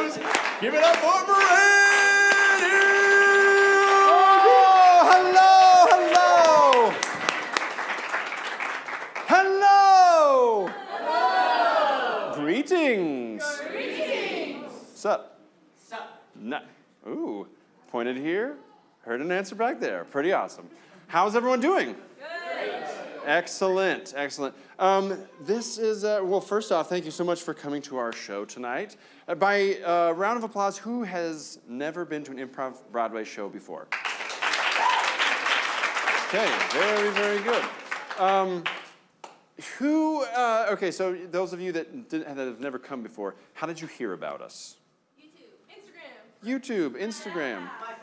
goes. Give it up for Brandon! Oh, hello. Greetings. Sup? Ooh, pointed here, heard an answer back there. Pretty awesome. How's everyone doing? Good. Excellent. This is, well, first off, thank you so much for coming to our show tonight. By round of applause, who has never been to an ImprovBroadway show before? Okay, very good. Okay, so those of you that have never come before, how did you hear about us? YouTube, Instagram. My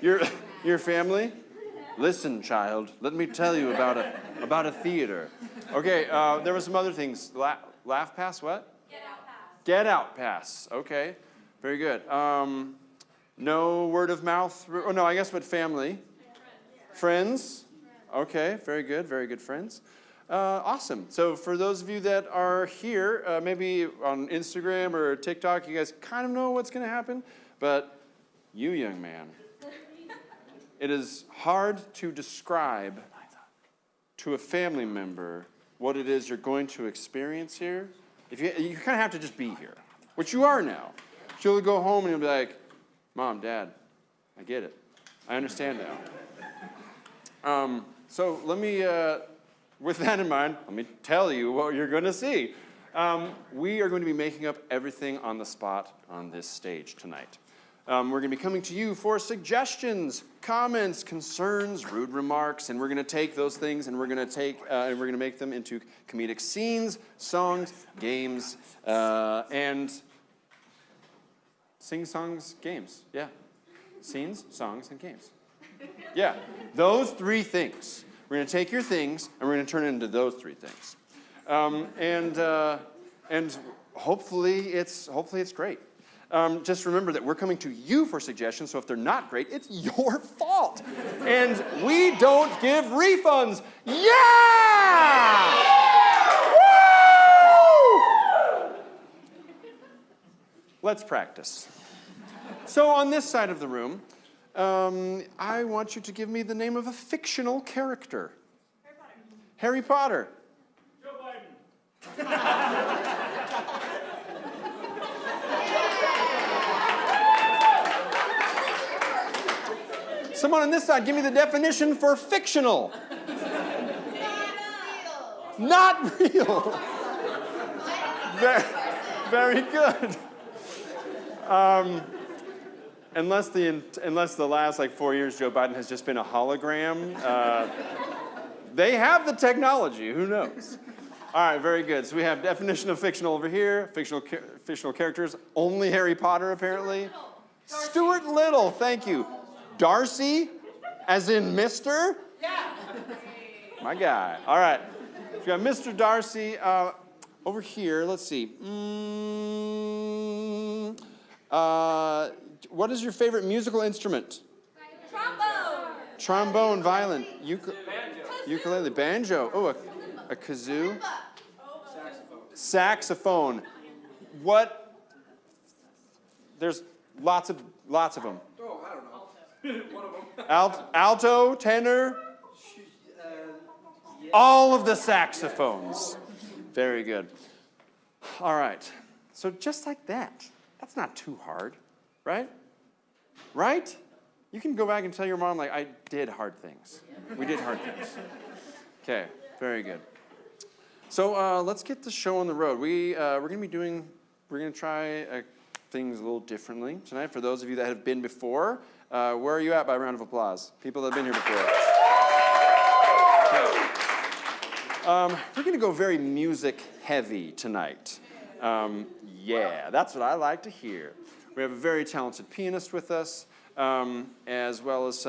family. Your family? Listen, child, let me tell you about a theater. Okay, there were some other things. Laugh Pass, what? Get Out Pass. Get Out Pass, okay. Very good. No word of mouth, oh no, I guess but family. Friends? Okay, very good friends. Awesome. So for those of you that are here, maybe on Instagram or TikTok, you guys kind of know what's going to happen. But you, young man, it is hard to describe to a family member what it is you're going to experience here. You kind of have to just be here, which you are now. You'll go home and you'll be like, Mom, Dad, I get it. I understand now. So let me... with that in mind, let me tell you what you're going to see. We are going to be making up everything on the spot on this stage tonight. We're going to be coming to you for suggestions, comments, concerns, rude remarks, and we're going to take those things and we're going to make them into comedic scenes, songs, games, and sing-songs, games. Yeah, scenes, songs, and games. Yeah, those three things. We're going to take your things, and we're going to turn it into those three things. And hopefully it's great. Just remember that we're coming to you for suggestions, so if they're not great, it's your fault. And we don't give refunds. Yeah! Woo! Let's practice. So on this side of the room, I want you to give me the name of a fictional character. Harry Potter. Joe Biden. Someone on this side, give me the definition for fictional. Not real. Very good. Unless the last 4 years Joe Biden has just been a hologram, they have the technology. Who knows? All right, very good. So we have definition of fictional over here. Fictional characters. Only Harry Potter apparently. Stuart Little. Thank you. Darcy, as in Mr. Yeah. My guy. All right. So we got Mr. Darcy over here. Let's see. What is your favorite musical instrument? Trombone, violin, ukulele, banjo. Oh, a kazoo. Saxophone. What? There's lots of them. Oh, I don't know. One of them. Alto, tenor. Yeah. All of the saxophones. Very good. All right. So just like that. That's not too hard, right? Right? You can go back and tell your mom, I did hard things. We did hard things. Okay, very good. So let's get the show on the road. We're going to try things a little differently tonight. For those of you that have been before, where are you at by a round of applause? People that have been here before. Okay. We're going to go very music heavy tonight. Yeah, that's what I like to hear. We have a very talented pianist with us, as well as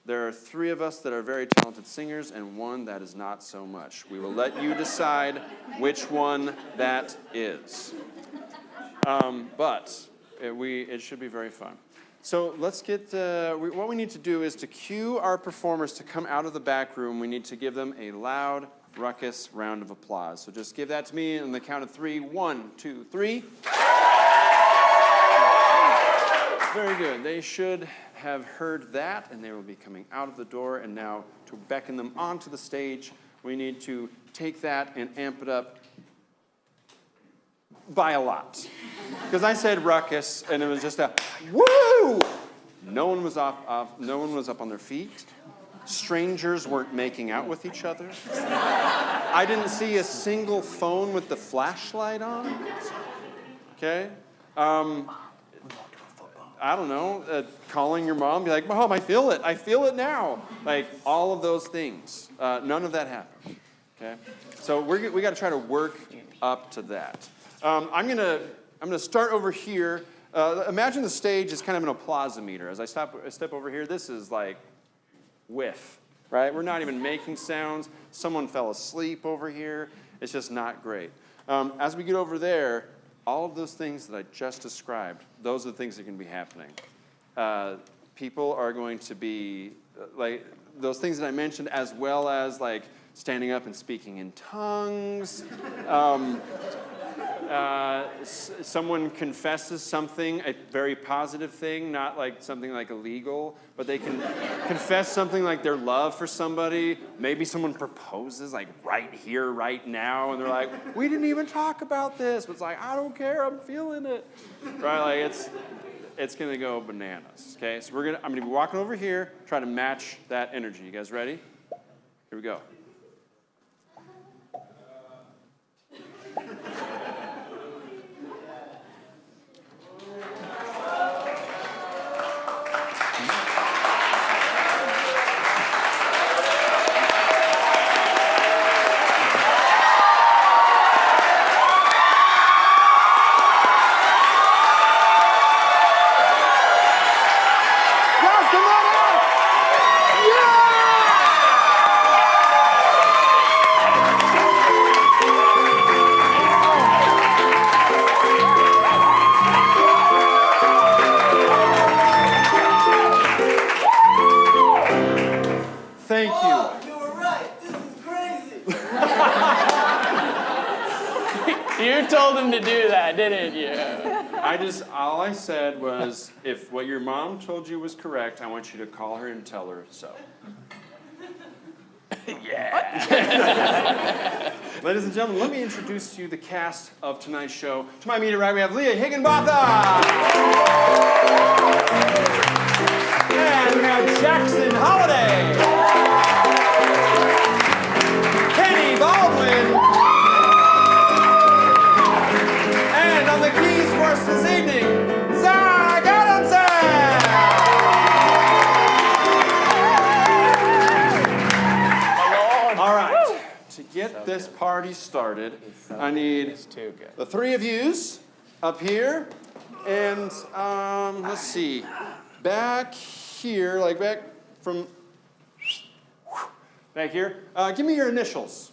there are three of us that are very talented singers and one that is not so much. We will let you decide which one that is. But it should be very fun. So let's get, what we need to do is to cue our performers to come out of the back room. We need to give them a loud, ruckus round of applause. So just give that to me on the count of 3. 1, 2, 3. Very good. They should have heard that, and they will be coming out of the door. And now, to beckon them onto the stage, we need to take that and amp it up by a lot. Because I said ruckus, and it was just a woo! No one was no one was up on their feet. Strangers weren't making out with each other. I didn't see a single phone with the flashlight on. Okay? I don't know, calling your mom, be like, Mom, I feel it now. Like, all of those things. None of that happened, okay? So we got to try to work up to that. I'm gonna start over here. Imagine the stage is kind of an applausometer. As I step over here, this is like whiff, right? We're not even making sounds. Someone fell asleep over here. It's just not great. As we get over there, all of those things that I just described, those are the things that can be happening. People are going to be, like, those things that I mentioned, as well as, like, standing up and speaking in tongues. Someone confesses something, a very positive thing, not like something like illegal, but they can confess something like their love for somebody. Maybe someone proposes like right here, right now, and they're like, we didn't even talk about this. But it's like, I don't care, I'm feeling it. Right, like it's gonna go bananas, okay? So I'm gonna be walking over here, try to match that energy. You guys ready? Here we go. You told him to do that, didn't you? All I said was, if what your mom told you was correct, I want you to call her and tell her so. Yeah. Ladies and gentlemen, let me introduce to you the cast of tonight's show. To my immediate right, we have Leah Higginbotham. And we have Jackson Holiday. Kenny Baldwin. And on the keys for us this evening, Zach Adamson! All right, to get this party started, I need the three of yous up here, and let's see, back here, like back from back here. Give me your initials.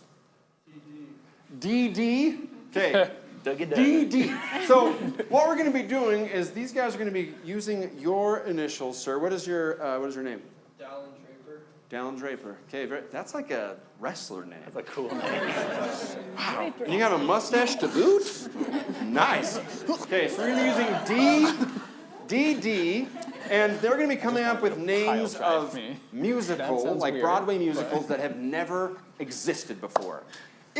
DD. Okay. DD. So what we're going to be doing is these guys are going to be using your initials, sir. What is your name? Dallin Draper. Dallin Draper. Okay, that's like a wrestler name. That's a cool name. Wow. And you got a mustache to boot? Nice. Okay, so we're going to be using DD, and they're going to be coming up with names of musicals, like weird, Broadway musicals that have never existed before.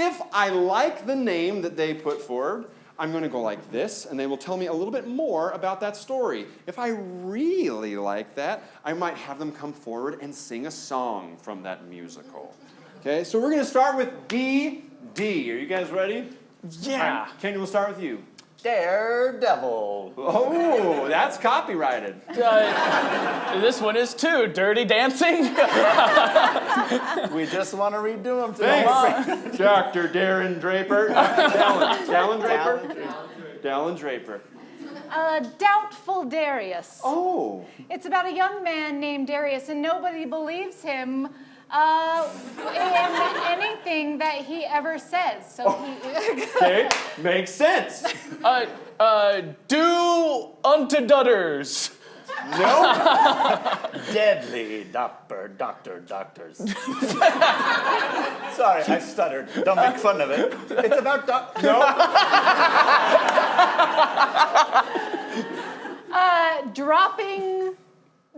If I like the name that they put forward, I'm going to go like this, and they will tell me a little bit more about that story. If I really like that, I might have them come forward and sing a song from that musical. Okay, so we're going to start with DD. Are you guys ready? Yeah. Right, Kenny, we'll start with you. Daredevil. Oh, that's copyrighted. This one is too. Dirty Dancing. We just want to redo them today. Thanks, Dr. Darren Draper. Dallin Draper? Dallin Draper. Doubtful Darius. Oh. It's about a young man named Darius, and nobody believes him in anything that he ever says. So he. Okay, makes sense. Do unto dudders. No. Deadly doctors. Sorry, I stuttered. Don't make fun of it. It's about No. Dropping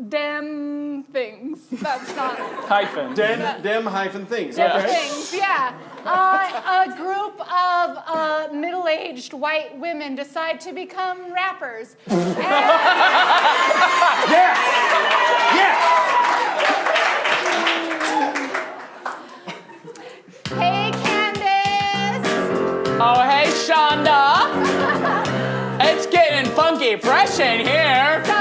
dem things. That's not Hyphen. Dem hyphen things. Yeah. Okay. things, yeah. A group of middle-aged white women decide to become rappers. Hey, Candace. Oh, hey, Shonda. It's getting funky fresh in here. So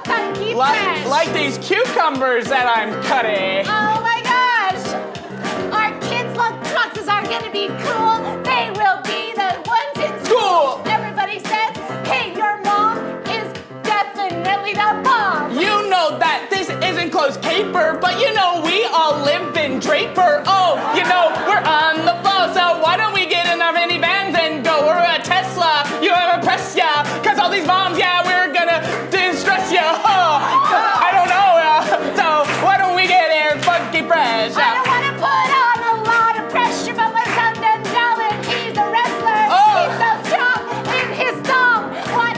funky fresh. Like these cucumbers that I'm cutting. Oh my gosh! Our kids' lunchboxes are gonna be cool. They will be the ones in school. Everybody says, hey, your mom is definitely the bomb. You know that this isn't close caper, but you know we all live in Draper. Oh, you know we're on the flow, so why don't we get in our minivans and go? We're a Tesla, you have a press, yeah. Cause all these bombs, yeah, we're gonna distress you. Oh, I don't know, so why don't we get here funky fresh? I don't wanna put on a lot of pressure, but my son Denzel, he's a wrestler. Oh. He's so strong in his song. What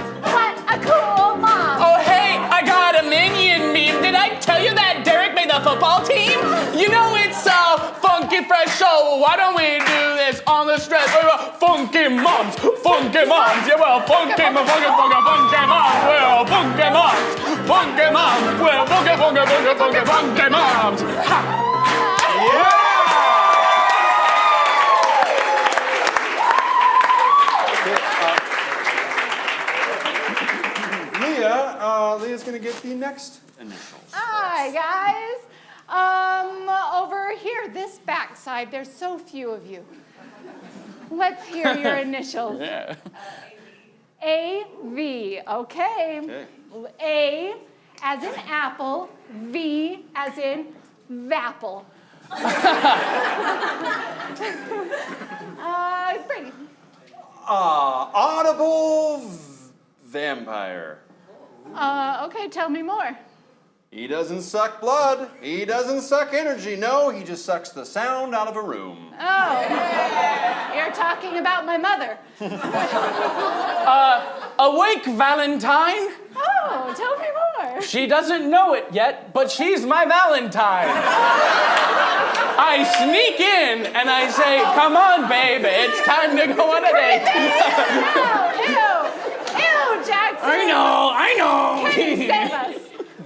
a cool mom. Oh, hey, I got a minion meme. Did I tell you that Derek made the football team? You know it's a funky fresh show. Why don't we do this on the stretch? Funky moms, yeah, well, funky moms, well, funky moms, well, funky moms. Ha. Leah's gonna get the next initials. Hi, guys. Over here, this backside, there's so few of you. Let's hear your initials. Yeah. A-V, okay. A as in apple, V as in vapple. Brady. Audible vampire. Okay, tell me more. He doesn't suck blood. He doesn't suck energy. No, he just sucks the sound out of a room. Oh, you're talking about my mother. Awake, Valentine. Oh, tell me more. She doesn't know it yet, but she's my Valentine. I sneak in and I say, come on, babe, it's time to go on a date. Ew, Jackson. I know. Can you save us?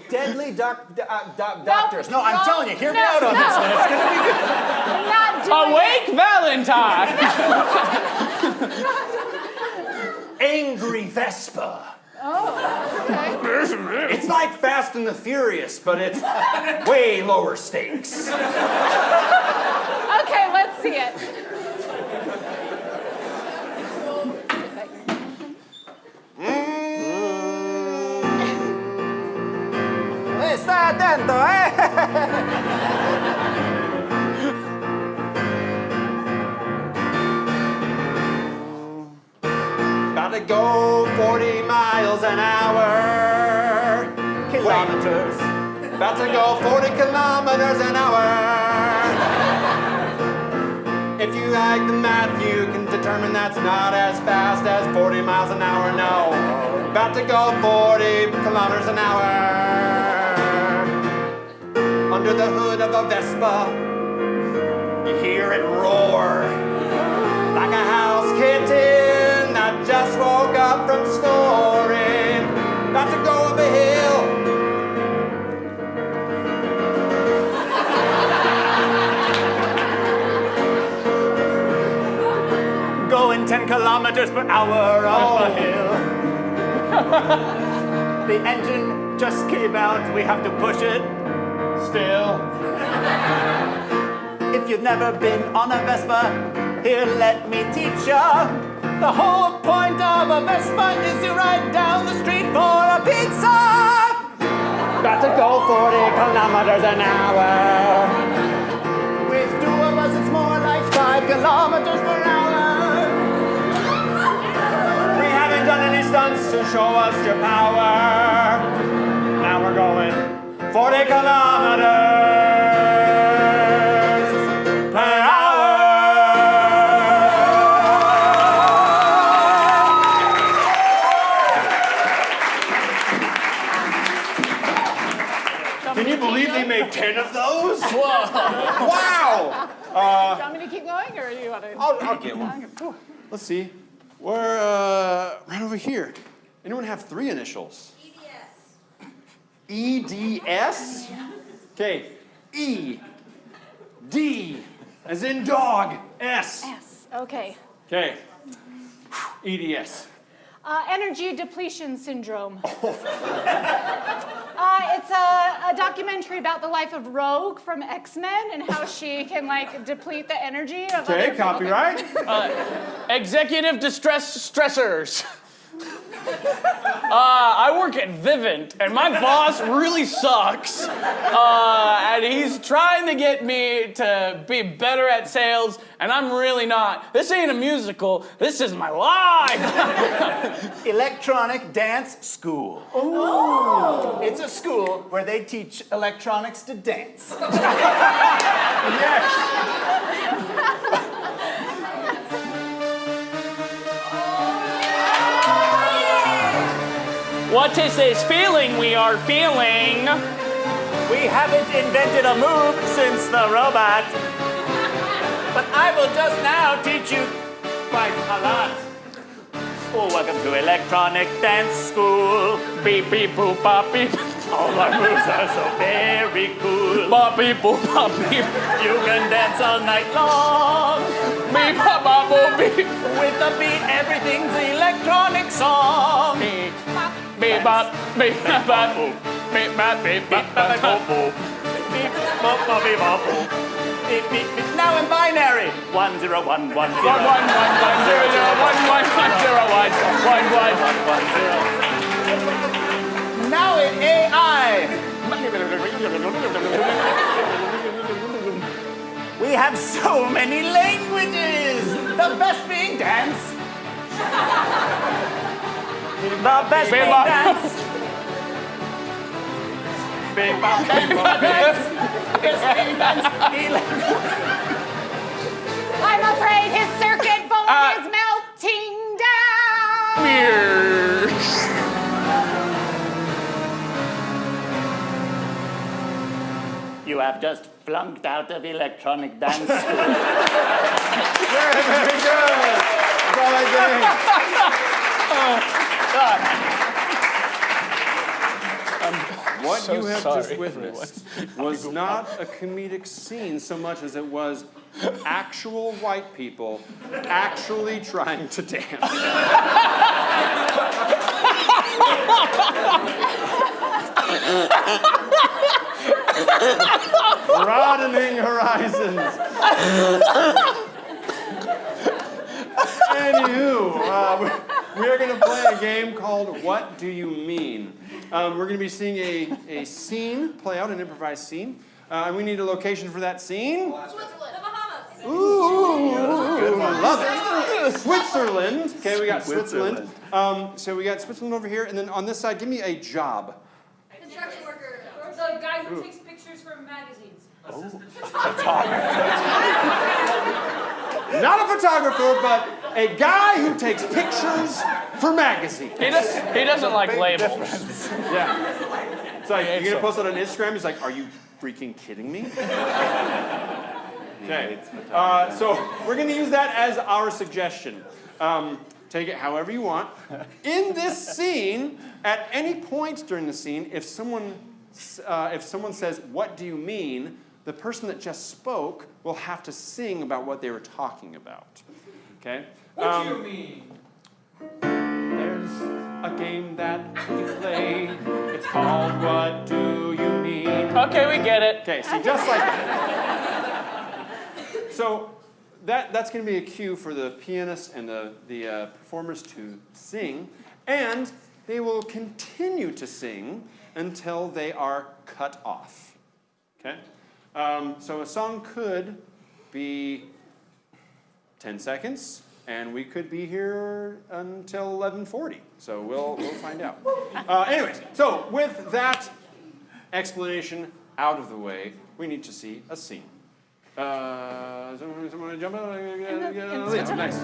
Deadly doctors. No, I'm telling you, hear me out on no. this one. It's gonna be good. I'm not doing Awake, Valentine. Angry Vespa. Oh, okay. It's like Fast and the Furious, but it's way lower stakes. Okay, let's see it. Está atento, eh? About to go 40 miles an hour. Kilometers. About to go 40 kilometers an hour. If you like the math, you can determine that's not as fast as 40 miles an hour, no. About to go 40 kilometers an hour. Under the hood of a Vespa, you hear it roar. Like a house kitten that just woke up from snoring. About to go up a hill. Going 10 kilometers per hour up a hill. The engine just gave out. We have to push it. Still. If you've never been on a Vespa, here let me teach ya. The whole point of a Vespa is to ride down the street for a pizza. Got to go 40 kilometers an hour. With two of us, it's more like 5 kilometers per hour. We haven't done any stunts to show us your power. Now we're going 40 kilometers per hour. of those? Whoa. Wow! Do you want me to keep going, or do you want to? I'll get one. Let's see. We're right over here. Anyone have 3 initials? EDS. EDS? Okay. E. D. As in dog. S. S. Okay. Okay. EDS. Energy depletion syndrome. It's a documentary about the life of Rogue from X-Men and how she can deplete the energy of other Okay, people. copyright. Executive distress stressors. I work at Vivint, and my boss really sucks. And he's trying to get me to be better at sales, and I'm really not. This ain't a musical. This is my life. Electronic Dance School. Oh. It's a school where they teach electronics to dance. Yes. What is this feeling we are feeling? We haven't invented a move since the robot. But I will just now teach you quite a lot. Oh, welcome to Electronic Dance School. Beep beep boop bop beep. All our moves are so very cool. Bop beep boop bop beep. You can dance all night long. Beep bop bop boop beep. With the beat, everything's an electronic song. Beep beep bop beep bop bop. Beep bop beep bop bop bop. Beep, bop, bop, beep, bop, boop. Beep, beep, beep. Now in binary. 1 0 1 1 0. 1 1 1 1 0 0 1 1 1 0 1 1 1 0. Now in AI. We have so many languages. The best being dance. The best being dance. Bing, bop, Dance, dance. Best being dance. I'm afraid his circuit board is melting down. You have just flunked out of electronic dance school. Very, very good. That's all I What so you have sorry, just witnessed was not a comedic scene so much as it was actual white people actually trying to dance. Broadening horizons. Anywho, we are going to play a game called What Do You Mean? We're going to be seeing a scene play out, an improvised scene. And we need a location for that scene. Switzerland. The Bahamas. Ooh, love it. Switzerland. Okay, we got Switzerland. So we got Switzerland over here, and then on this side, give me a job. Construction worker. Or the guy who takes pictures for magazines. Not a photographer, but a guy who takes pictures for magazines. He doesn't like labels. Yeah. It's like, you're going to post it on Instagram? He's like, are you freaking kidding me? Okay. So we're going to use that as our suggestion. Take it however you want. In this scene, at any point during the scene, if someone says, "What do you mean?" the person that just spoke will have to sing about what they were talking about. Okay? What do you mean? There's a game that we play. It's called What Do You Mean? Okay, we get it. Okay, see, just like that. So that's going to be a cue for the pianists and the performers to sing, and they will continue to sing until they are cut off. Okay? So a song could be 10 seconds, and we could be here until 11:40. So we'll find out. Anyways, so with that explanation out of the way, we need to see a scene. Someone jump out. Nice.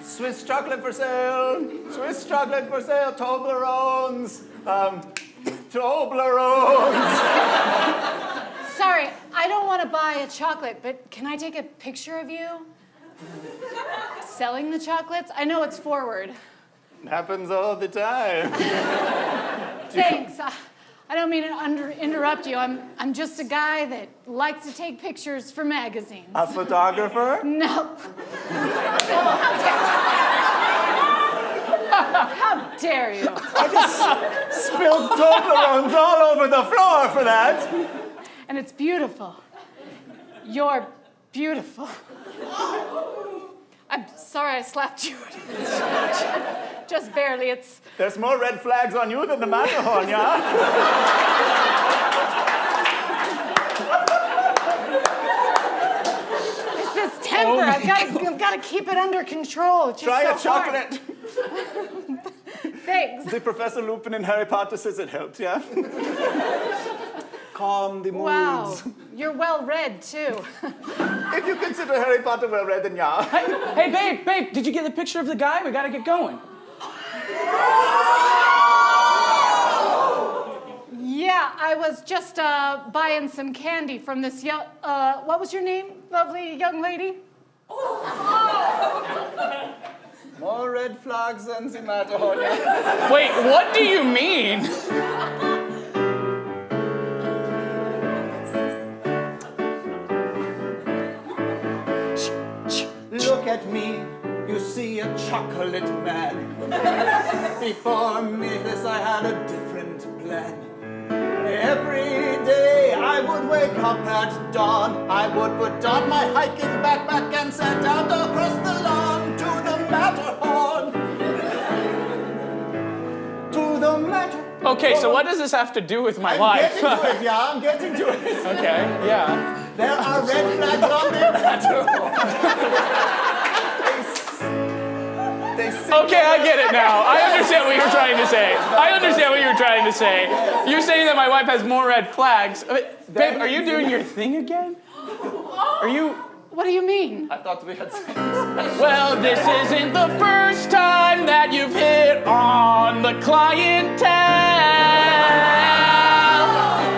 Swiss chocolate for sale. Swiss chocolate for sale. Toblerones. Toblerones. Sorry, I don't want to buy a chocolate, but can I take a picture of you? Selling the chocolates? I know it's forward. Happens all the time. Thanks. I don't mean to interrupt you. I'm just a guy that likes to take pictures for magazines. A photographer? No. How dare you? Spilled Toblerones all over the floor for that. And it's beautiful. You're beautiful. I'm sorry I slapped you. Just barely. There's more red flags on you than the Matterhorn, yeah? It's this temper. I've got to keep it under control. It's just Try so a chocolate. hard. Thanks. The Professor Lupin in Harry Potter says it helps, yeah? Calm the moods. Wow. You're well read, too. If you consider Harry Potter well read, then yeah. Hey, babe, did you get the picture of the guy? We gotta get going. Yeah, I was just buying some candy from this what was your name, lovely young lady? More red flags than the Matterhorn, yeah? Wait, what do you mean? Look at me, you see a chocolate man. Before me this I had a different plan. Every day I would wake up at dawn. I would put on my hiking backpack and set out across the lawn to the Matterhorn. To the Matterhorn. Okay, so what does this have to do with my life? I'm getting to it, yeah, I'm getting to it. Okay, yeah. There are red flags on the Matterhorn. Okay, I get it now. I understand what you're trying to say. You're saying that my wife has more red flags. Babe, are you doing your thing again? Are you... What do you mean? I thought we had sex. Well, this isn't the first time that you've hit on the clientele.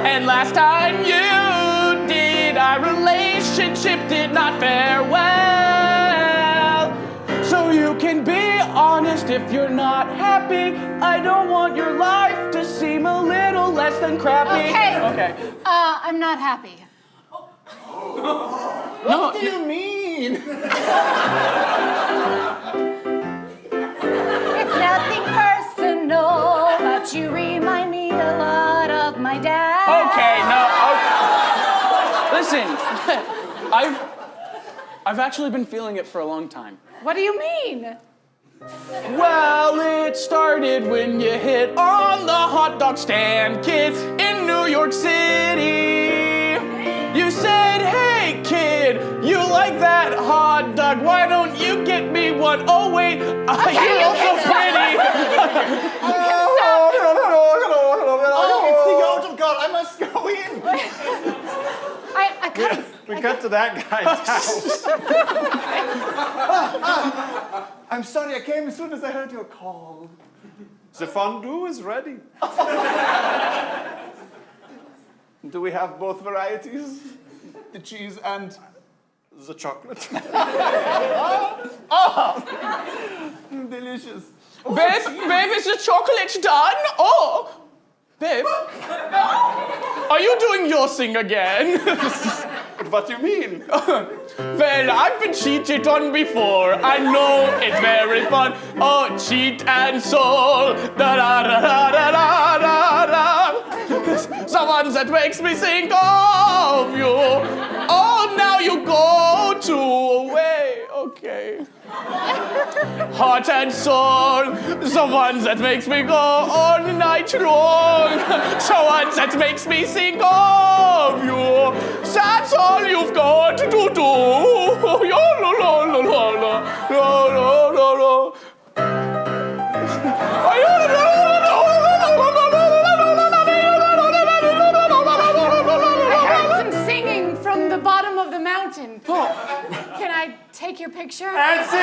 And last time you did, our relationship did not fare well. So you can be honest if you're not happy. I don't want your life to seem a little less than crappy. Okay. I'm not happy. What do you mean? It's nothing personal, but you remind me a lot of my dad. Okay, no. Listen, I've actually been feeling it for a long time. What do you mean? Well, it started when you hit on the hot dog stand, kids in New York City. You said, hey, kid, you like that hot dog? Why don't you get me one? Oh, wait, you're also pretty. It's the autumn call. I must go in. We cut to that guy's house. I'm sorry, I came as soon as I heard your call. The fondue is ready. Do we have both varieties? The cheese and The chocolate. oh, delicious. Babe, is the chocolate done? Oh, babe. Are you doing your thing again? What do you mean? Well, I've been cheated on before. I know it's very fun. Oh, cheat and soul. Da da da da da da da da. The one that makes me think of you. Oh, now you go to away. Okay. Heart and soul, the one that makes me go all night long. The one that makes me think of you. That's all you've got to do. I heard some singing from the bottom of the mountain. Can I take your picture? Nancy!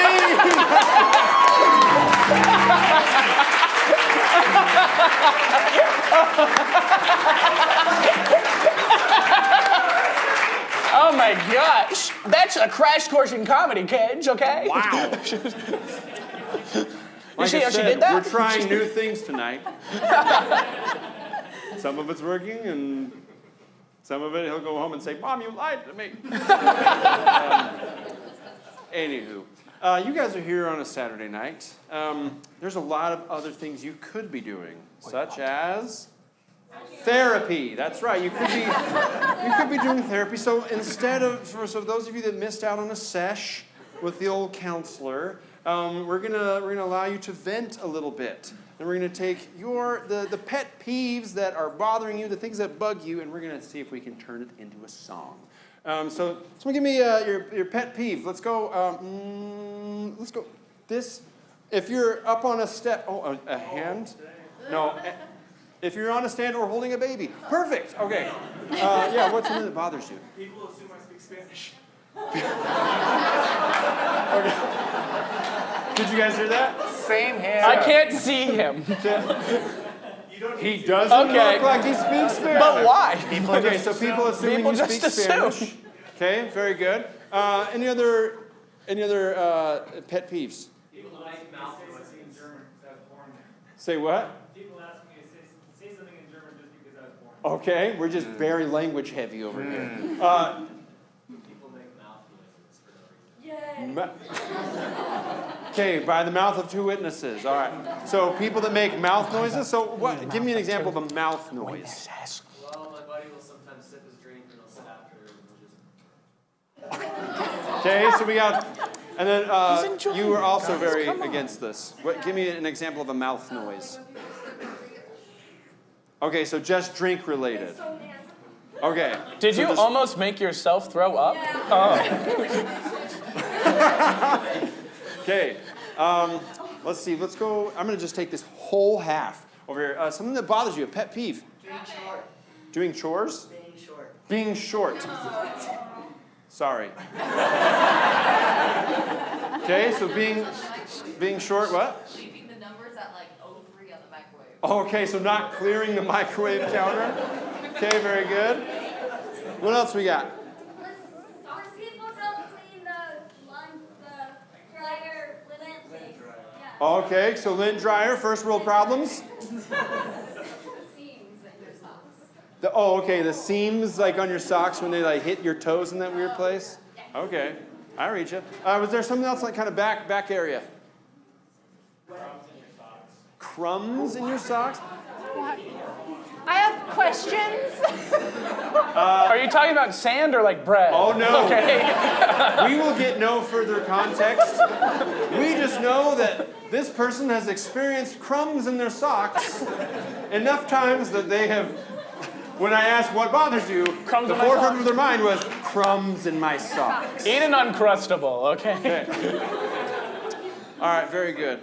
Oh my gosh. That's a crash course in comedy, kids, okay? Wow. You see Like I how she said, did that? we're trying new things tonight. Some of it's working, and some of it he'll go home and say, Mom, you lied to me. Anywho, you guys are here on a Saturday night. There's a lot of other things you could be doing, such as therapy. That's right. You could be doing therapy. So instead of, so those of you that missed out on a sesh with the old counselor, we're gonna allow you to vent a little bit. And we're gonna take the pet peeves that are bothering you, the things that bug you, and we're gonna see if we can turn it into a song. So someone give me your pet peeve. Let's go. Let's go. This, if you're up on a step, a hand. No. If you're on a stand or holding a baby. Perfect. Okay. Yeah. What's something that bothers you? People assume I speak Spanish. Okay. Did you guys hear that? Same here. I can't see him. He doesn't look like he speaks Spanish. But why? Okay, so people assuming People you just speak assume. Spanish. Okay, very good. Any other pet peeves? People like mouth noises in German because I was born there. Say what? People ask me to say something in German just because I was born Okay, we're just very language heavy over here. there. People make mouth noises for no reason. Yay. Okay, by the mouth of two witnesses. All right. So people that make mouth noises. So what? Give me an example of a mouth noise. Well, my buddy will sometimes sip his drink and he'll sit after and he'll just... Okay, so we got, and then you were also very against this. What? Give me an example of a mouth noise. Okay, so just drink related. Okay. Did so you just- almost make yourself throw up? Okay. Let's see. Let's go. I'm going to just take this whole half over here. Something that bothers you, a pet peeve. Being short. Doing chores? Being short. Being short. Sorry. Okay, so being short, what? Leaving the numbers at like 03 on the microwave. Okay, so not clearing the microwave counter. Okay, very good. What else we got? People don't clean the dryer lint. Yeah. Okay, so lint dryer, first world problems. Seams in your socks. Okay, the seams like on your socks when they like hit your toes in that weird place. Okay, I read you. Was there something else like kind of back area? Crumbs in your socks? I have questions. Are you talking about sand or like bread? Oh no. Okay. We will get no further context. We just know that this person has experienced crumbs in their socks enough times that they have, when I asked what bothers you, Crumbs the in my forefront socks. of their mind was crumbs in my socks. Eat an Uncrustable, okay? Okay. All right, very good.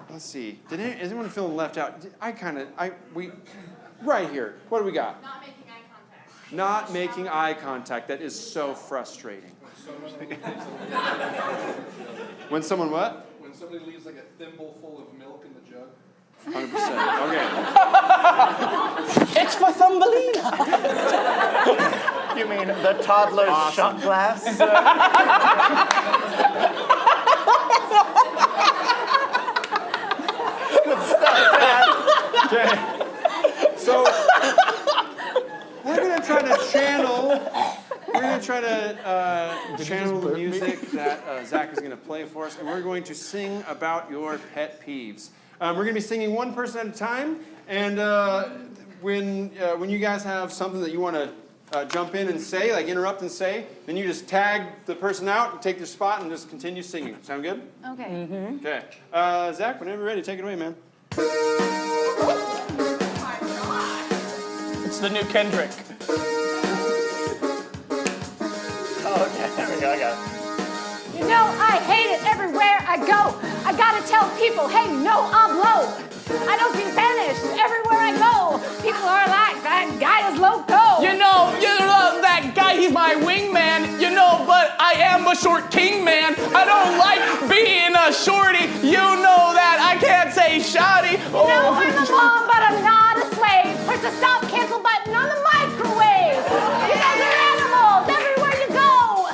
Let's see. Is anyone feeling left out? Right here. What do we got? Not making eye contact. Not making eye contact. That is so frustrating. When someone what? When somebody leaves like a thimble full of milk in the jug. 100%. Okay. It's for Thumbelina. You mean the toddler's shot glass? Good stuff, man. Okay. So we're gonna try to channel. We're gonna try to channel the music that Zach is gonna play for us, and we're going to sing about your pet peeves. We're gonna be singing one person at a time, and when you guys have something that you want to jump in and say, like interrupt and say, then you just tag the person out and take their spot and just continue singing. Sound good? Okay. Okay. Zach, whenever you're ready, take it away, man. It's the new Kendrick. Okay, there we go, I got it. You know, I hate it everywhere I go. I gotta tell people, hey, no hablo. I don't speak Spanish everywhere I go. People are like, that guy is loco. You know that guy, he's my wingman. You know, but I am a short king man. I don't like being a shorty. You know that I can't say shoddy. You know, I'm a mom, but I'm not a slave. Push the stop cancel button on the microwave. You guys are animals everywhere you go.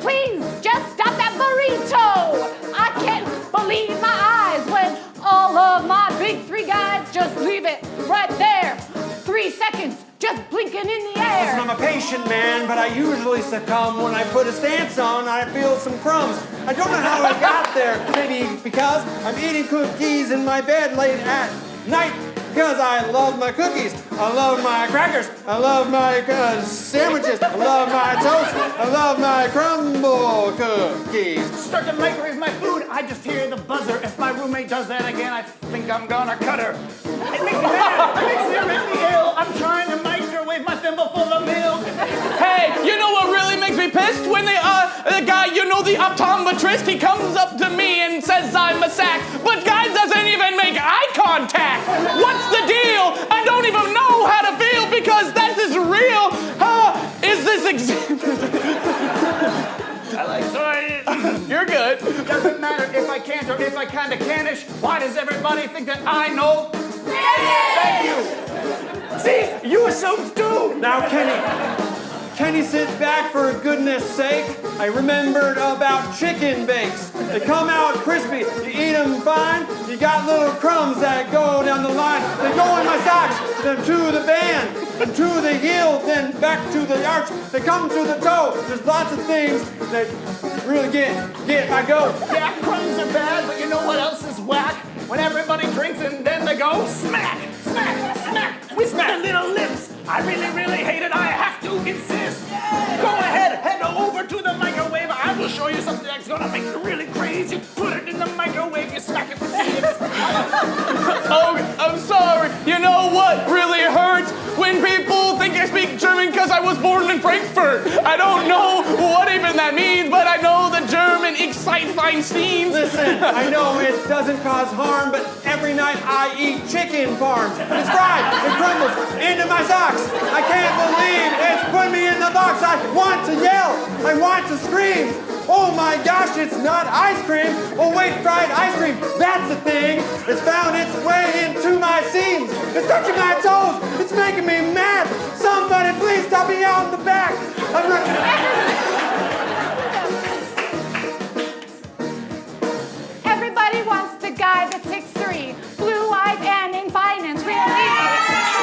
Please, just stop that burrito. I can't believe my eyes when all of my big three guys just leave it right there. 3 seconds, just blinking in the air. Listen, I'm a patient man, but I usually succumb when I put a stance on. I feel some crumbs. I don't know how I got there. Maybe because I'm eating cookies in my bed late at night. Because I love my cookies. I love my crackers. I love my sandwiches. I love my toast. I love my crumble cookies. Start to microwave my food. I just hear the buzzer. If my roommate does that again, I think I'm gonna cut her. It makes me mad. It makes me really ill. I'm trying to microwave my thimble full of milk. Hey, you know what really makes me pissed? When the guy, you know, the optometrist, he comes up to me and says I'm a sack, but guy doesn't even make eye contact. What's the deal? I don't even know how to feel because this is real. Is this Sorry. You're good. Doesn't matter if I can't or if I kinda cannish. Why does everybody think that I know? Thank you. See, you assumed too. Now, Kenny, sit back for goodness sake. I remembered about chicken bakes. They come out crispy. You eat them fine. You got little crumbs that go down the line. They go in my socks, then to the band, then to the heel, then back to the arch. They come to the toe. There's lots of things that really get my goat. Yeah, crumbs are bad, but you know what else is whack? When everybody drinks and then they go smack, smack, smack. We smack little lips. I really, really hate it. I have to insist. Go ahead, head over to the microwave. I will show you something that's gonna make you really crazy. Put it in the microwave, you smack it with the lips. Oh, I'm sorry. You know what really hurts? When people think I speak German because I was born in Frankfurt. I don't know what even that means, but I know the German Ich seid Feinstein. Listen, I know it doesn't cause harm, but every night I eat chicken parm. It's fried, it crumbles into my socks. I can't believe it's put me in the box. I want to yell, I want to scream. Oh my gosh, it's not ice cream. Oh wait, fried ice cream, that's the thing. It's found its way into my seams. It's touching my toes, it's making me mad. Somebody please stop me out in the back. I'm not... Everybody wants the guy that's 6'3", blue eyes and in finance, really.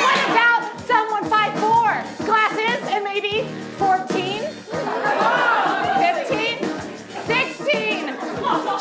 What about someone 5'4", glasses and maybe 14, 15, 16,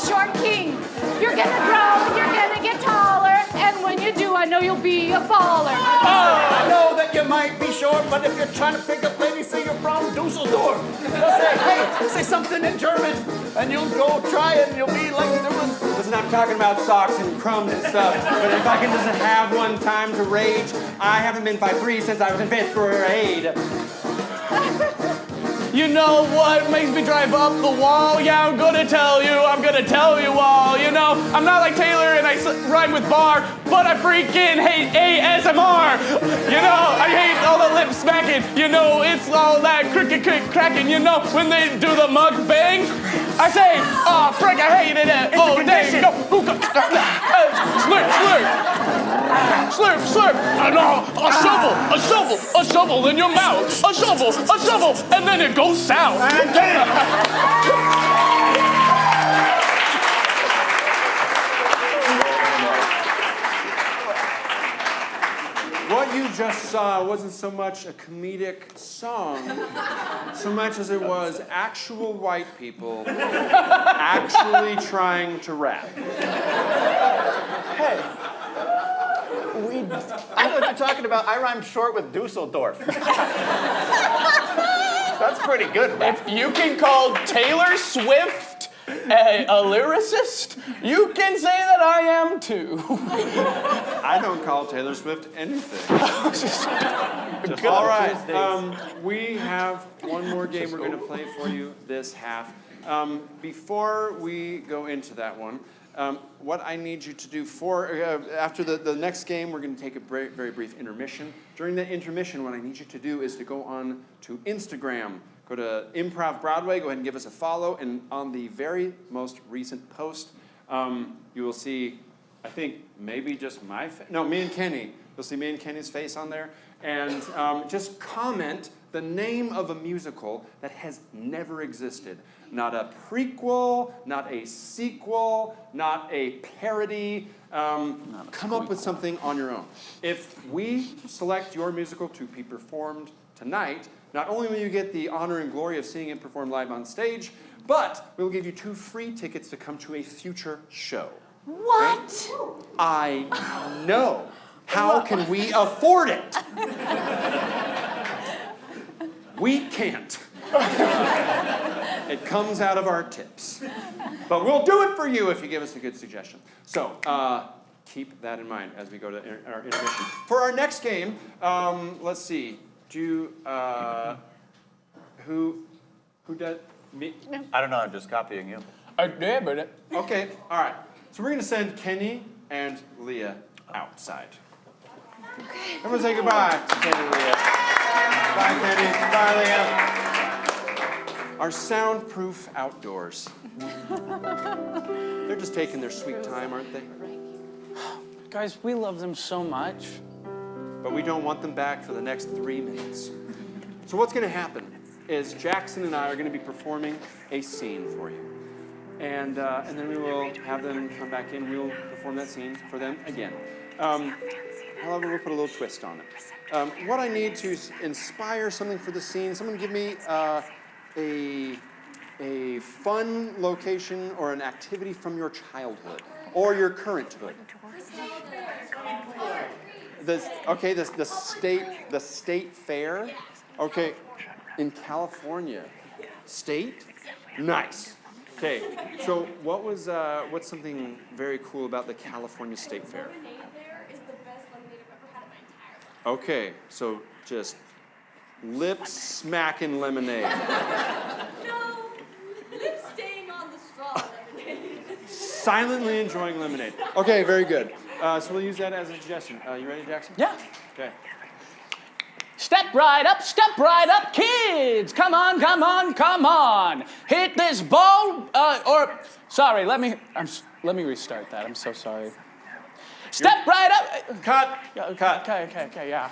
short king. You're gonna grow, you're gonna get taller, and when you do, I know you'll be a baller. I know that you might be short, but if you're trying to pick up ladies, say you're from Dusseldorf. They'll say, hey, say something in German, and you'll go try it, and you'll be like there was. Listen, I'm talking about socks and crumbs and stuff, but if I can just have one time to rage, I haven't been 5'3" since I was in 5th grade. You know what makes me drive up the wall? Yeah, I'm gonna tell you all. You know, I'm not like Taylor and I rhyme with bar, but I freaking hate ASMR. You know, I hate all the lip smacking. You know, it's all that cricket cracking. You know, when they do the mukbang, I say, oh, frick, I hated it. Oh, dang, go, slurp, slurp. Slurp, slurp, and a shovel in your mouth, a shovel, and then it goes south. And damn! What you just saw wasn't so much a comedic song, so much as it was actual white people actually trying to rap. Hey. I know what you're talking about. I rhyme short with Dusseldorf. That's pretty good, right? If you can call Taylor Swift a lyricist, you can say that I am too. I don't call Taylor Swift anything. All right, we have one more game we're going to play for you this half. Before we go into that one, what I need you to do after the next game, we're going to take a very brief intermission. During the intermission, what I need you to do is to go on to Instagram. Go to ImprovBroadway, go ahead and give us a follow. And on the very most recent post, you will see I think maybe just my face. No, me and Kenny. You'll see me and Kenny's face on there. And just comment the name of a musical that has never existed. Not a prequel, not a sequel, not a parody. Come up with something on your own. If we select your musical to be performed tonight, not only will you get the honor and glory of seeing it performed live on stage, but we will give you 2 free tickets to come to a future show. What? I know. How can we afford it? We can't. It comes out of our tips. But we'll do it for you if you give us a good suggestion. So keep that in mind as we go to our intermission. For our next game, let's see. Who does me? I don't know, I'm just copying you. Yeah, but Okay, all right. So we're going to send Kenny and Leah outside. Everyone say goodbye to Kenny and Leah. Bye, Kenny. Bye, Leah. Our soundproof outdoors. They're just taking their sweet time, aren't they? guys, we love them so much. But we don't want them back for the next 3 minutes. So what's going to happen is Jackson and I are going to be performing a scene for you. And then we will have them come back in. We'll perform that scene for them again. However, we'll put a little twist on it. What I need to inspire something for the scene, someone give me a fun location or an activity from your childhood or your currenthood. The state fair. Okay, in California, state, nice. Okay, so what's something very cool about the California State Fair? Lemonade there is the best lemonade I've ever had in my entire life. Okay, so just lip smacking lemonade. No, lip staying on the straw lemonade. Silently enjoying lemonade. Okay, very good. So we'll use that as a suggestion. You ready, Jackson? Yeah. Okay. Step right up, kids! Come on, come on, come on! Hit this ball, sorry, let me restart that. I'm so sorry. Step right up. Cut. Cut. Okay, yeah.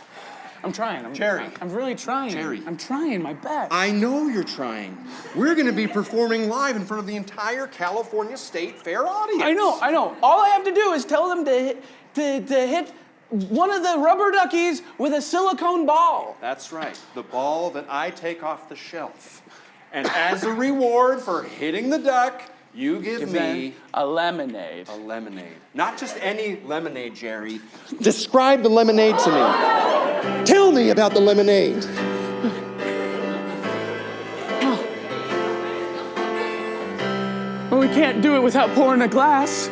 I'm trying. Jerry. I'm really trying. Jerry. I'm trying my best. I know you're trying. We're going to be performing live in front of the entire California State Fair audience. I know. All I have to do is tell them to hit one of the rubber duckies with a silicone ball. That's right. The ball that I take off the shelf. And as a reward for hitting the duck, you give me a lemonade. A lemonade. Not just any lemonade, Jerry. Describe the lemonade to me. Tell me about the lemonade. Well, we can't do it without pouring a glass.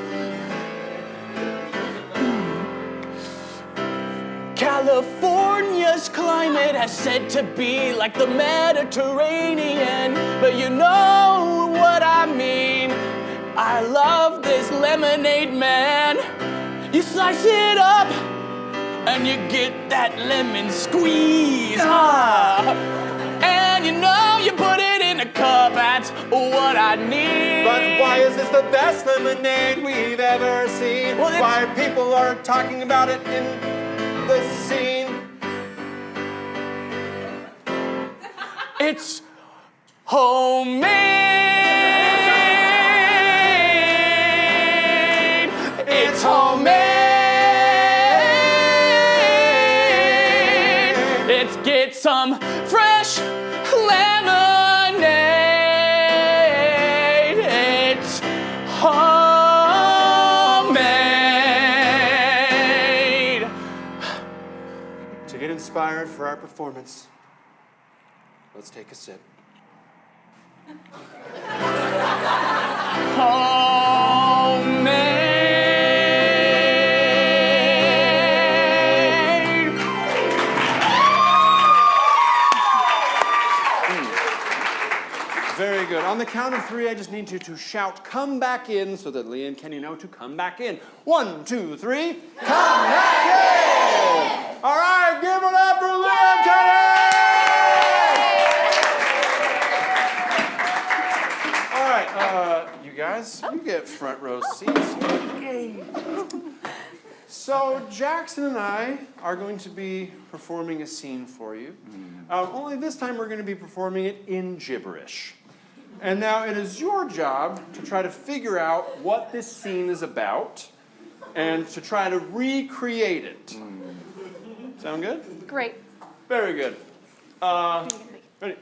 California's climate has said to be like the Mediterranean, but you know what I mean. I love this lemonade, man. You slice it up, and you get that lemon squeeze. And you know you put it in a cup, that's what I need. But why is this the best lemonade we've ever seen? Well, why people are talking about it in the scene? It's homemade. It's homemade. Let's get some fresh lemonade. It's homemade. To get inspired for our performance, let's take a sip. Homemade. Very good. On the count of 3, I just need you to shout, "Come back in," so that Leah and Kenny know to come back in. 1, 2, 3, come back in! All right, give it up for Leah and Kenny! All right, you guys, you get front row seats. Okay. So Jackson and I are going to be performing a scene for you. Only this time we're going to be performing it in gibberish. And now it is your job to try to figure out what this scene is about and to try to recreate it. Sound good? Great. Very good. Ready?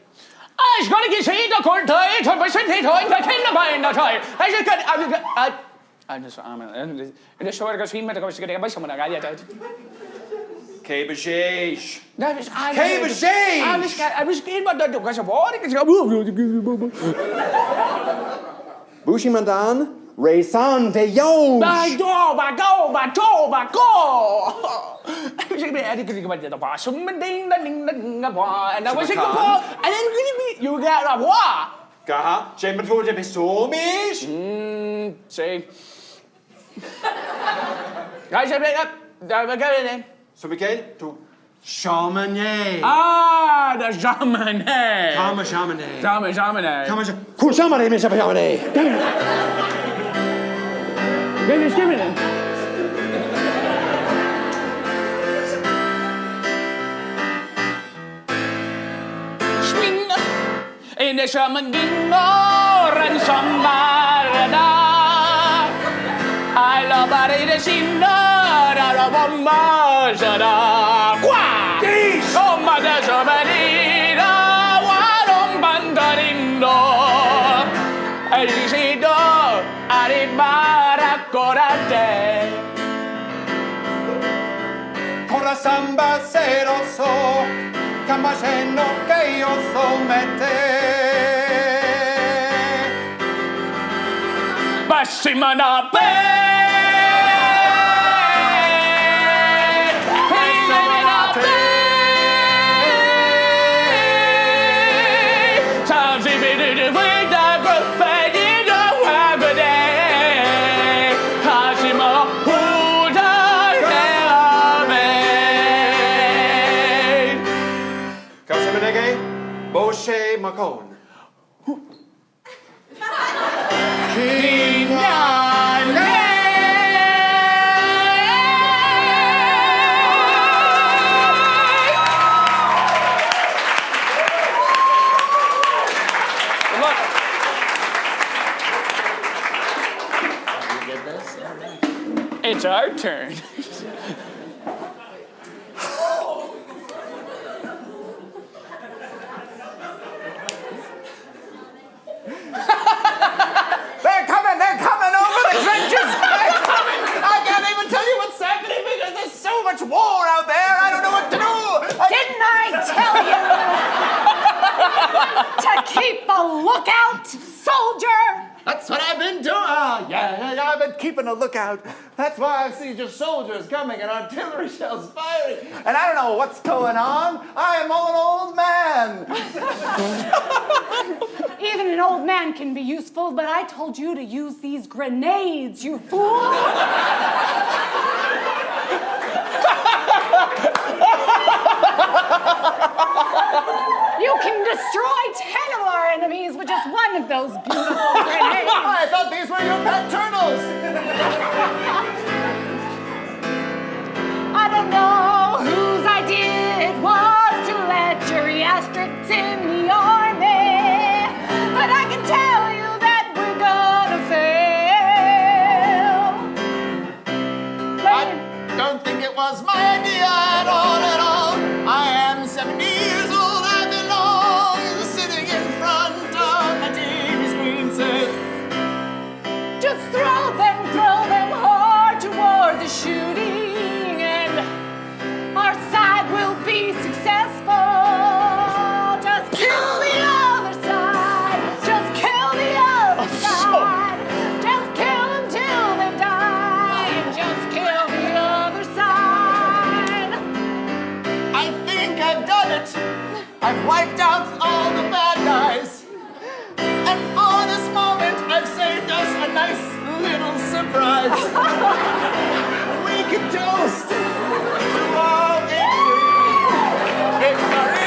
I ska inte se det kort höj, så på sin tid höj, för kinda på en höj. Jag ska det så jag ska med det ska det bara som jag gör. Kebajage. Det är Kebajage! jag ska inte bara det ska vara det ska Bushimandan, Raysan de Yo! Ba go! Jag ska bli det kan bara det bara som men ding bara and I was like and then you got a what? Gaha, James Tour de Pisomish. Say. Guys, I bring up. We're going in. So we get to Shamane. Ah, the shaman. Kama Shamane. Shaman. Kama Kushamane, Mishamane! Then it's giving it. Swing in the shaman dingo and sambarada. I love it is in the bomba sada. Qua! Oh, mother, somebody, one bandarindo. Elisido, Aribara, Corate. Corasamba seroso, Kamasheno que yo somete. Basimana, Boshe Macon. It's our turn. They're coming over the trenches! They're coming! I can't even tell you what's happening because there's so much war out there, I don't know what to do! Didn't I tell you to keep a lookout, soldier? That's what I've been doing! I've been keeping a lookout. That's why I see just soldiers coming and artillery shells firing. And I don't know what's going on. I am an old man. Even an old man can be useful, but I told you to use these grenades, you fool! You can destroy 10 of our enemies with just one of those beautiful grenades. I thought these were your pet turtles. I don't know whose idea it was to let geriatrics in the army, but I can tell you that we're gonna fail. I don't think it was my idea at all. I am 70 years old, I belong sitting in front of my TV screen says, Just throw them hard toward the shooting, and our side will be successful. Just kill the other side. Just kill the other side. Just kill them till they die. And just kill the other side. I think I've done it. I've wiped out all the bad guys. And for this moment, I've saved us a nice little surprise. We can toast to all victory. Victory!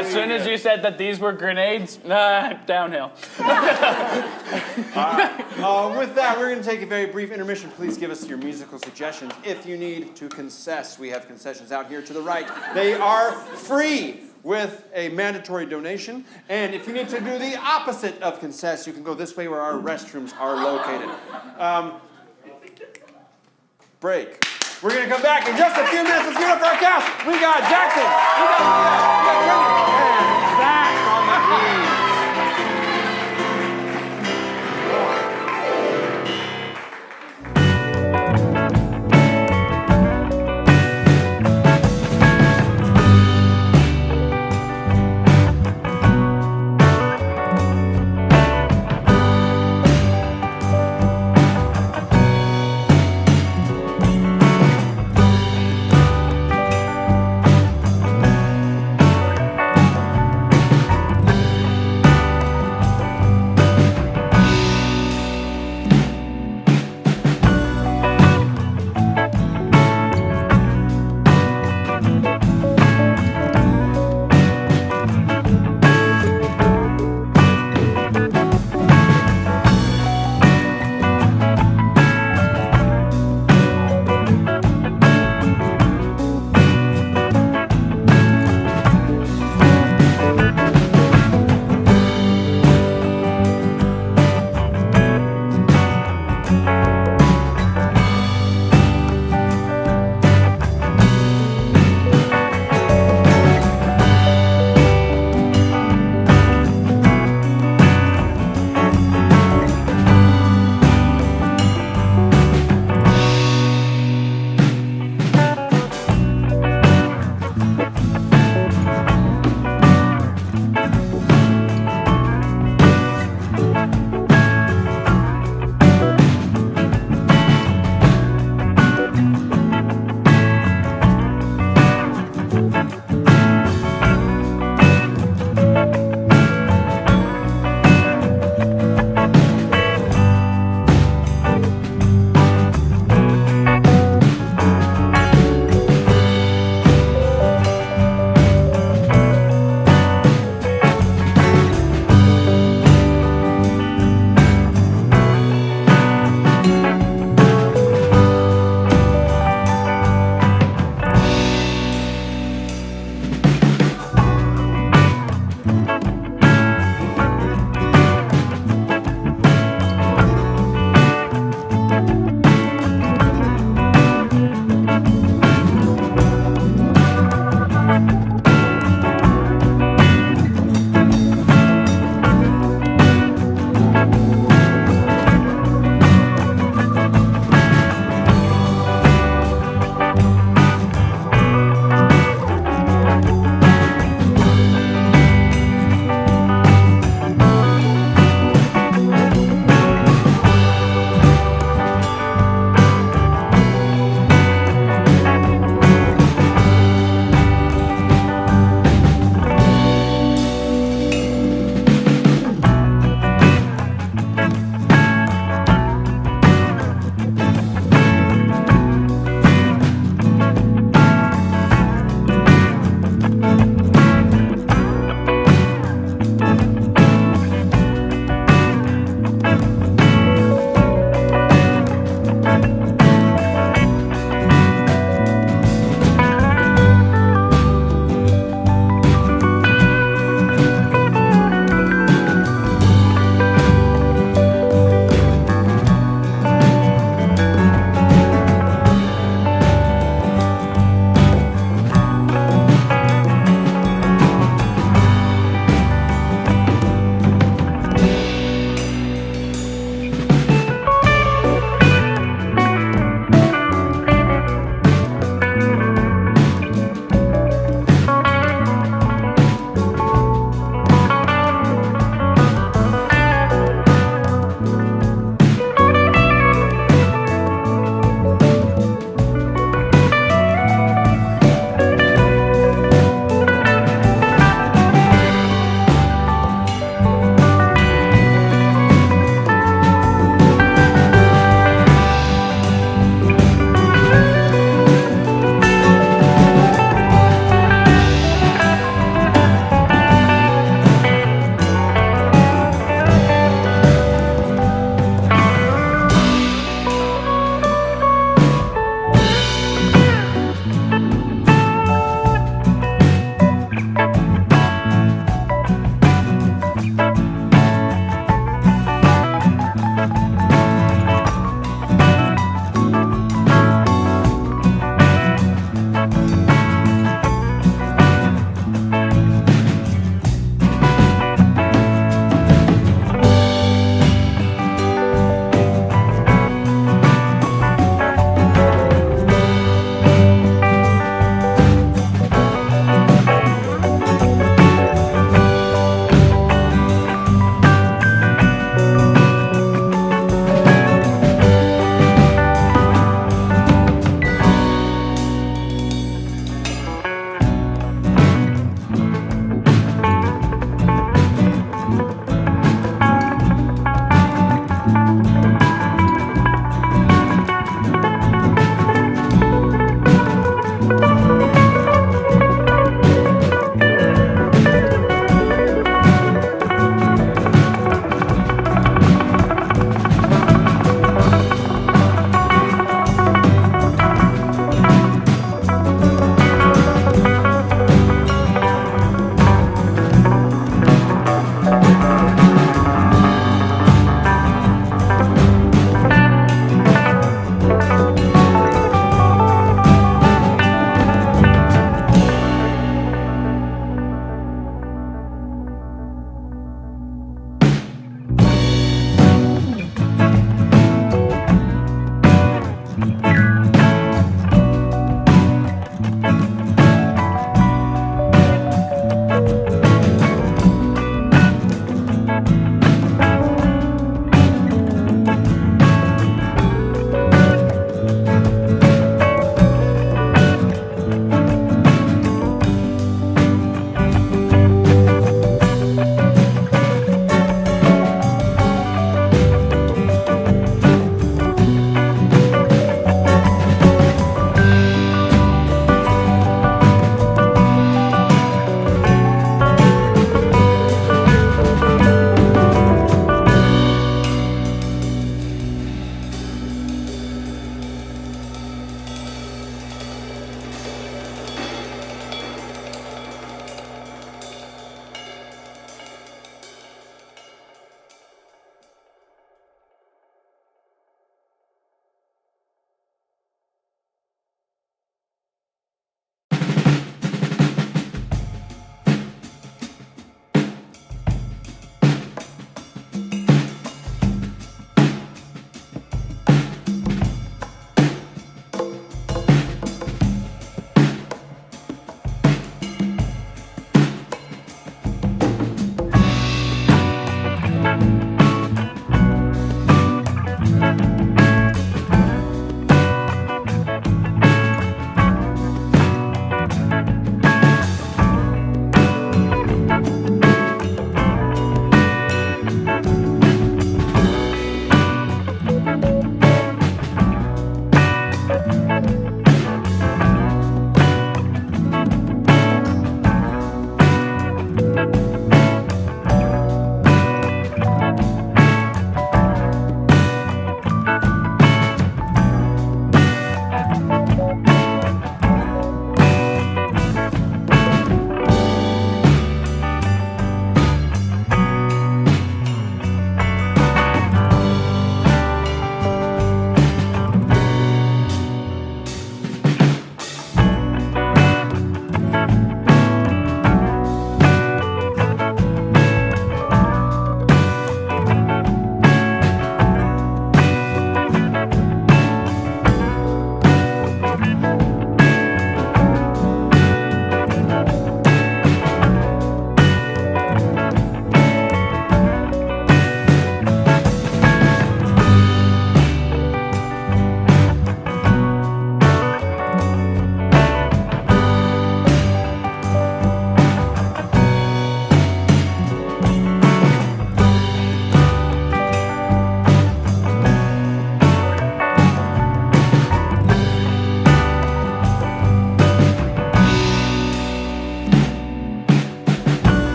As soon as you said that these were grenades, downhill. With that, we're going to take a very brief intermission. Please give us your musical suggestions. If you need to concess, we have concessions out here to the right. They are free with a mandatory donation. And if you need to do the opposite of concess, you can go this way where our restrooms are located. Break. We're going to come back in just a few minutes. Let's give it up for our cast. We got Jackson, we got Brendan, and Zach on the keys.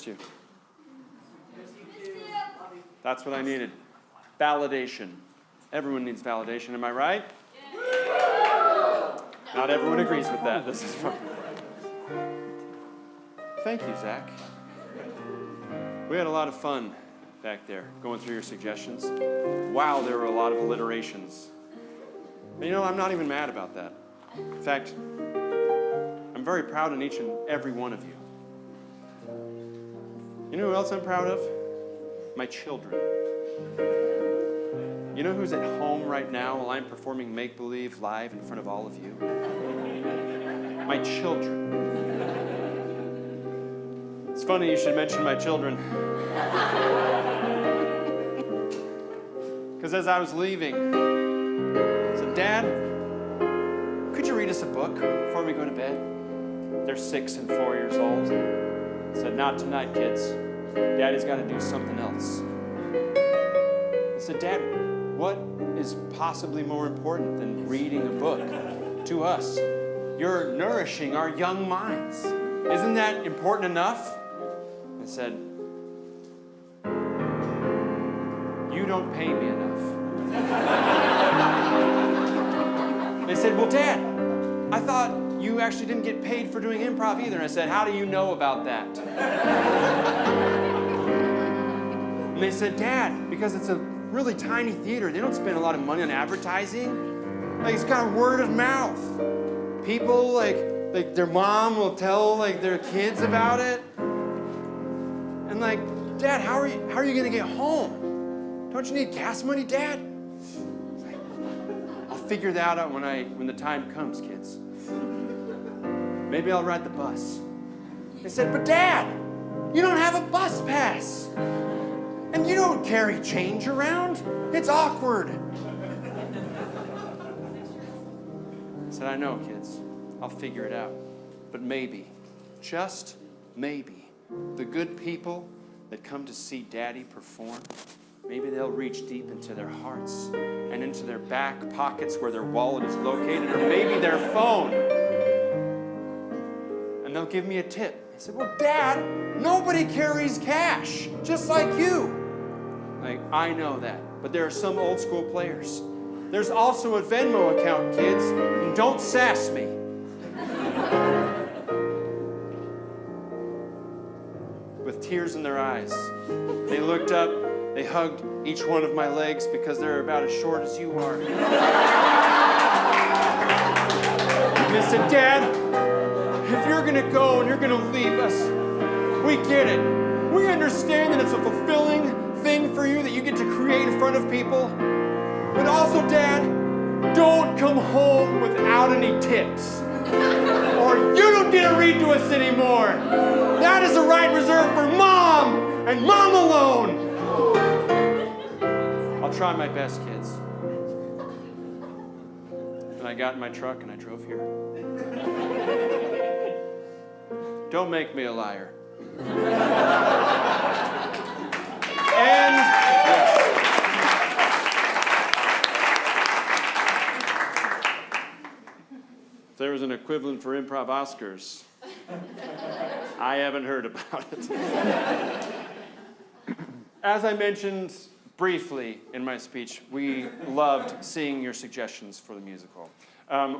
you. That's what I needed. Validation. Everyone needs validation, am I right? Not everyone agrees with that. This is fun. Thank you, Zach. We had a lot of fun back there going through your suggestions. Wow, there were a lot of alliterations. And you know, I'm not even mad about that. In fact, I'm very proud in each and every one of you. You know who else I'm proud of? My children. You know who's at home right now while I'm performing make-believe live in front of all of you? My children. It's funny you should mention my children. Because as I was leaving, I said, Dad, could you read us a book before we go to bed? They're 6 and 4 years old. I said, not tonight, kids. Daddy's got to do something else. I said, Dad, what is possibly more important than reading a book to us? You're nourishing our young minds. Isn't that important enough? I said, you don't pay me enough. They said, well, Dad, I thought you actually didn't get paid for doing improv either. And I said, how do you know about that? And they said, Dad, because it's a really tiny theater, they don't spend a lot of money on advertising. Like, it's got word of mouth. People, like their mom will tell, like, their kids about it. And like, Dad, how are you going to get home? Don't you need gas money, Dad? I'll figure that out when the time comes, kids. Maybe I'll ride the bus. They said, but Dad, you don't have a bus pass. And you don't carry change around. It's awkward. I said, I know, kids. I'll figure it out. But maybe, just maybe, the good people that come to see Daddy perform, maybe they'll reach deep into their hearts and into their back pockets where their wallet is located, or maybe their phone. And they'll give me a tip. I said, well, Dad, nobody carries cash, just like you. Like, I know that, but there are some old school players. There's also a Venmo account, kids, and don't sass me. With tears in their eyes, they looked up, they hugged each one of my legs because they're about as short as you are. And they said, Dad, if you're going to go and you're going to leave us, we get it. We understand that it's a fulfilling thing for you that you get to create in front of people. But also, Dad, don't come home without any tips. Or you don't get to read to us anymore. That is a right reserved for Mom and Mom alone. I'll try my best, kids. And I got in my truck and I drove here. Don't make me a liar. And yes. If there was an equivalent for Improv Oscars, I haven't heard about it. As I mentioned briefly in my speech, we loved seeing your suggestions for the musical.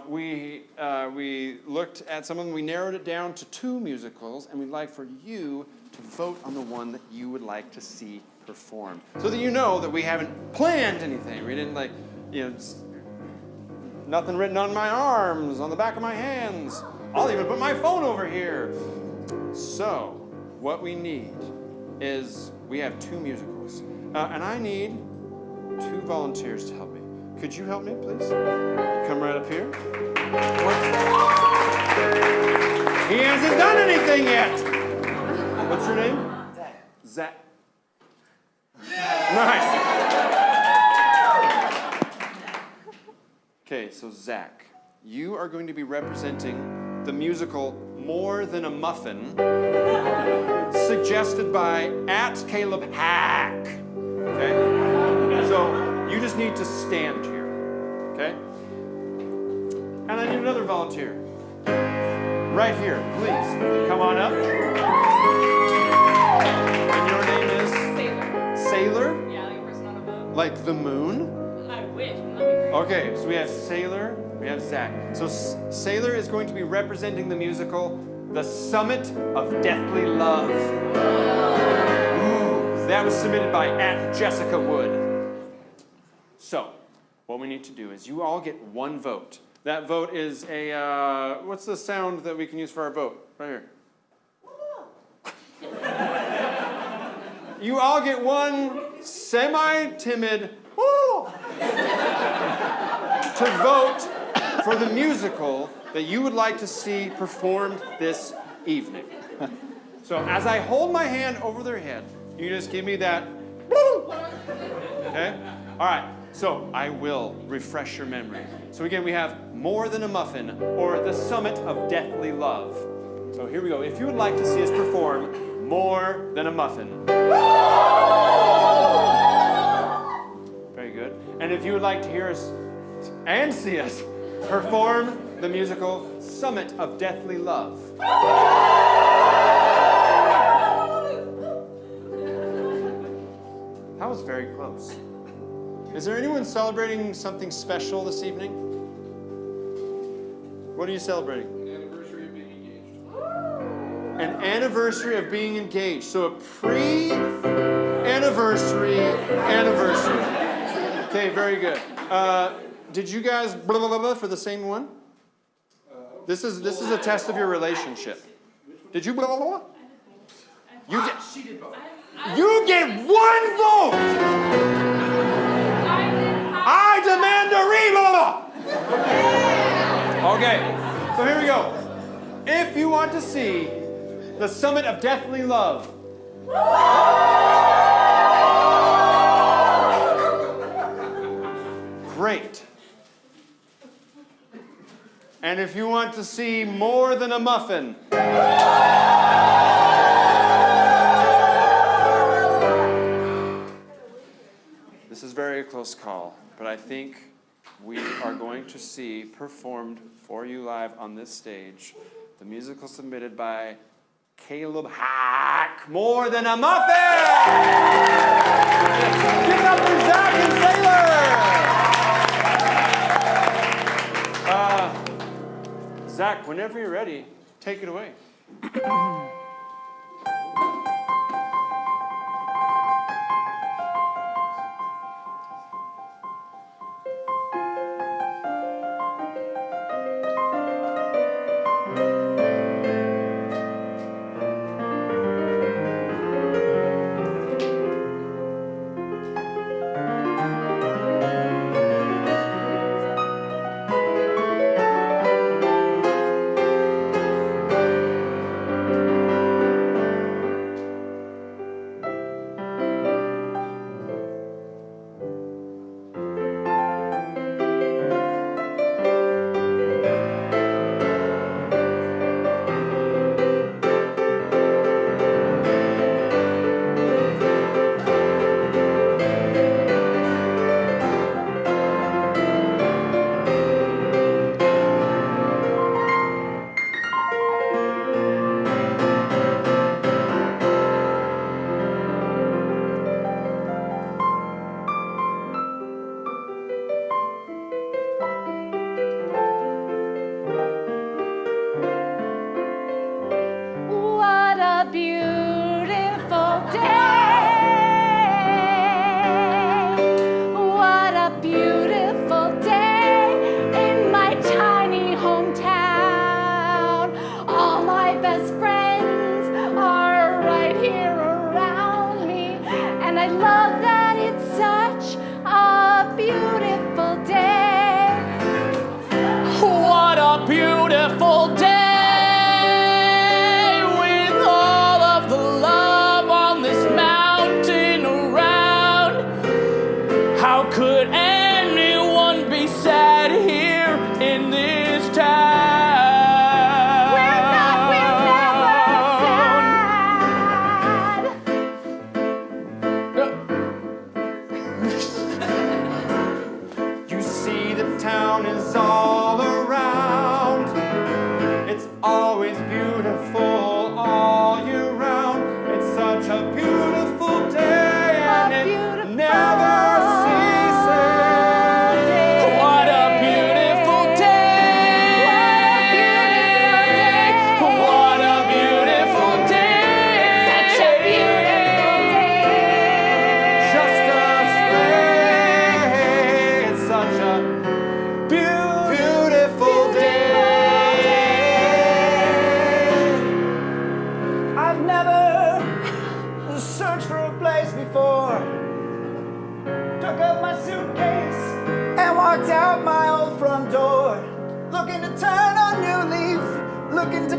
We looked at some of them, we narrowed it down to 2 musicals, and we'd like for you to vote on the one that you would like to see performed. So that you know that we haven't planned anything. We didn't nothing written on my arms, on the back of my hands. I'll even put my phone over here. So, what we need is, we have 2 musicals. And I need 2 volunteers to help me. Could you help me, please? Come right up here. He hasn't done anything yet. What's your name? Zach. Nice. Okay, so Zach, you are going to be representing the musical More Than a Muffin, suggested by @CalebHack. Okay? So you just need to stand here. Okay? And I need another volunteer. Right here, please. Come on up. Like the moon? I wish. That'd be great. Okay, so we have Sailor, we have Zach. So Sailor is going to be representing the musical The Summit of Deathly Love. Ooh, that was submitted by @JessicaWood. So, what we need to do is you all get one vote. That vote is a, what's the sound that we can use for our vote? Right here. You all get one semi-timid woo to vote for the musical that you would like to see performed this evening. So as I hold my hand over their head, you just give me that woo. Okay? All right. So I will refresh your memory. So again, we have More Than a Muffin or The Summit of Deathly Love. So here we go. If you would like to see us perform More Than a Muffin. Very good. And if you would like to hear us and see us perform the musical Summit of Deathly Love. That was very close. Is there anyone celebrating something special this evening? What are you celebrating? An anniversary of being engaged. An anniversary of being engaged. So a pre-anniversary anniversary. Okay, very good. Did you guys blah, blah, blah, blah for the same one? This is a test of your relationship. Did you blah, blah, blah? She did both. You get one vote! I demand a rebuttal! Okay, so here we go. If you want to see The Summit of Deathly Love, great. And if you want to see More Than a Muffin, this is very close call, but I think we are going to see performed for you live on this stage the musical submitted by Caleb Hack, More Than a Muffin! Give it up for Zach and Sailor! Zach, whenever you're ready, take it away.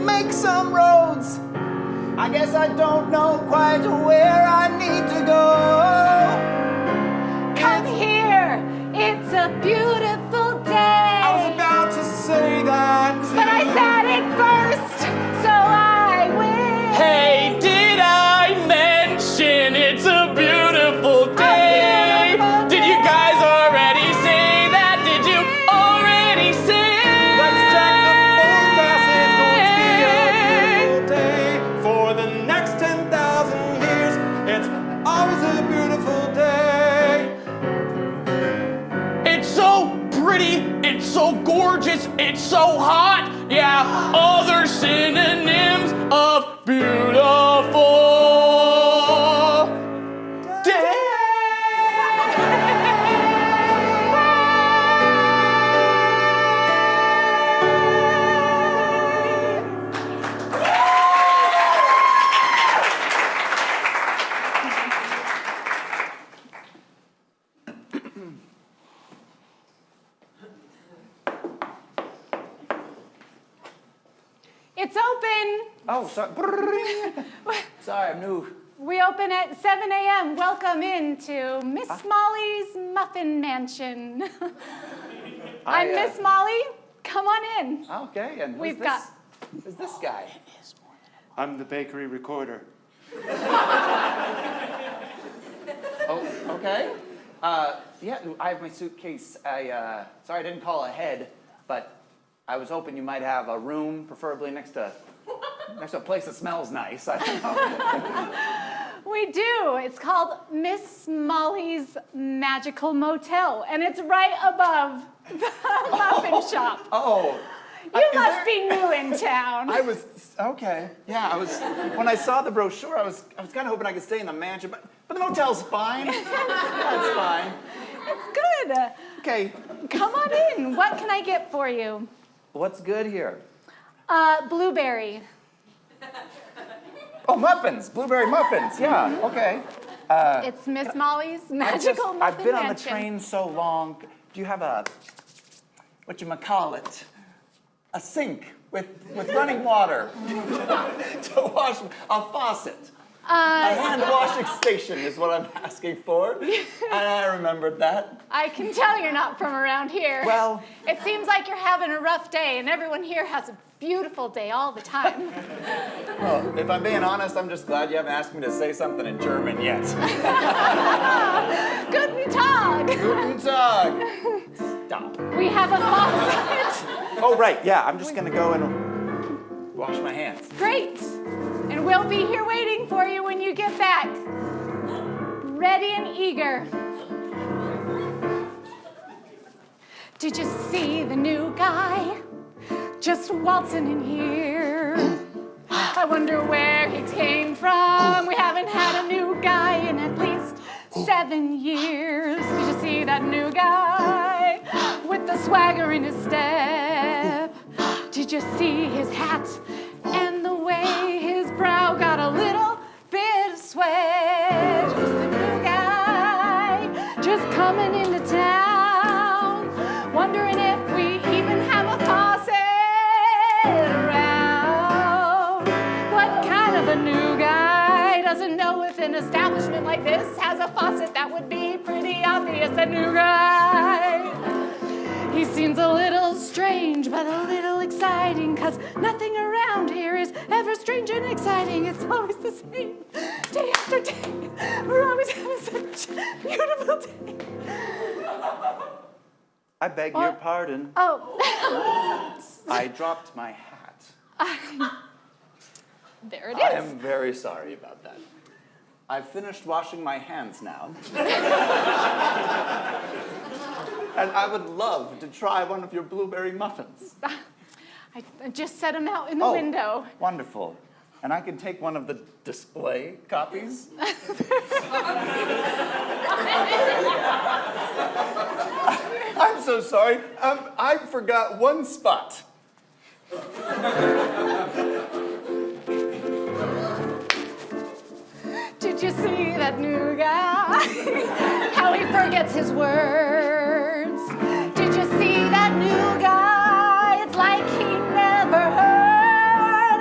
make some roads. I guess I don't know quite where I need to go. Come here, it's a beautiful day. I was about to say that. But I said it first, so I will. Hey, did I mention it's a beautiful day? Did you guys already say that? Did you already say? Let's check the forecast. It's going to be a beautiful day for the next 10,000 years. It's always a beautiful day. It's so pretty, it's so gorgeous, it's so hot. Yeah, other synonyms of beautiful day. It's open. Oh, sorry. Sorry, I'm new. We open at 7 a.m. Welcome into Miss Molly's Muffin Mansion. I'm Miss Molly. Come on in. Okay, and Who's this? Who's this guy? I'm the bakery recorder. Oh, okay. Yeah, I have my suitcase. Sorry I didn't call ahead, but I was hoping you might have a room, preferably next to a place that smells nice. I don't know. We do. It's called Miss Molly's Magical Motel, and it's right above the muffin shop. Oh. You must be new in town. Okay. Yeah, when I saw the brochure, I was kind of hoping I could stay in the mansion, but the motel's fine. Yeah, it's fine. It's good. Okay. Come on in. What can I get for you? What's good here? Blueberry. Oh, muffins. Blueberry muffins. Yeah, okay. It's Miss Molly's Magical Muffin I've been on the Mansion. train so long. Do you have a, whatchamacallit, a sink with running water to wash, a faucet? A hand washing station is what I'm asking for. And I remembered that. I can tell you're not from around here. Well, it seems like you're having a rough day, and everyone here has a beautiful day all the time. well, if I'm being honest, I'm just glad you haven't asked me to say something in German yet. Guten Tag. Guten Tag. Stop. We have a faucet. Oh, right, yeah, I'm just gonna go and wash my hands. Great. And we'll be here waiting for you when you get back. Ready and eager. Did you see the new guy just waltzing in here? I wonder where he came from. We haven't had a new guy in at least 7 years. Did you see that new guy with the swagger in his step? Did you see his hat and the way his brow got a little bit of sweat? Who's the new guy just coming into town? Wondering if we even have a faucet around. What kind of a new guy doesn't know if an establishment like this has a faucet? That would be pretty obvious. A new guy. He seems a little strange, but a little exciting, 'cause nothing around here is ever strange and exciting. It's always the same, day after day. We're always having such a beautiful day. I beg your pardon. Oh. I dropped my hat. There it I is. am very sorry about that. I've finished washing my hands now. And I would love to try one of your blueberry muffins. I just set them out in the window. Wonderful. And I can take one of the display copies? I'm so sorry. I forgot one spot. Did you see that new guy? How he forgets his words. Did you see that new guy? It's like he never heard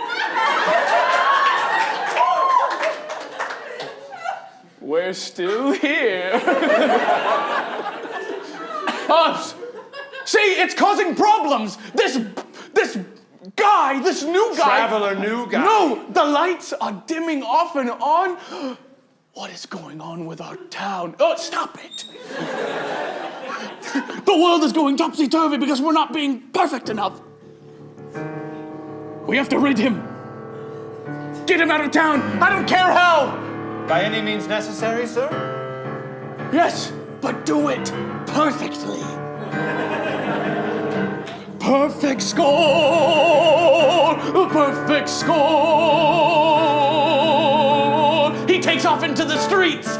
they're still here. See, it's causing problems. This guy, this new guy. Traveler, new guy. No, the lights are dimming off and on. What is going on with our town? Oh, stop it. The world is going topsy-turvy because we're not being perfect enough. We have to rid him. Get him out of town. I don't care how. By any means necessary, sir? Yes, but do it perfectly. Perfect score! Perfect score! He takes off into the streets.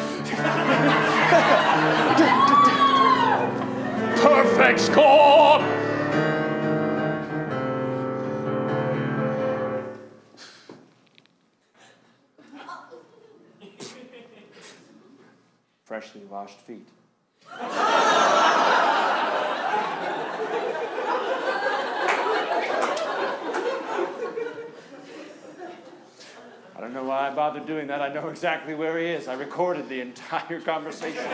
Perfect score! Freshly washed feet. I don't know why I bothered doing that. I know exactly where he is. I recorded the entire conversation.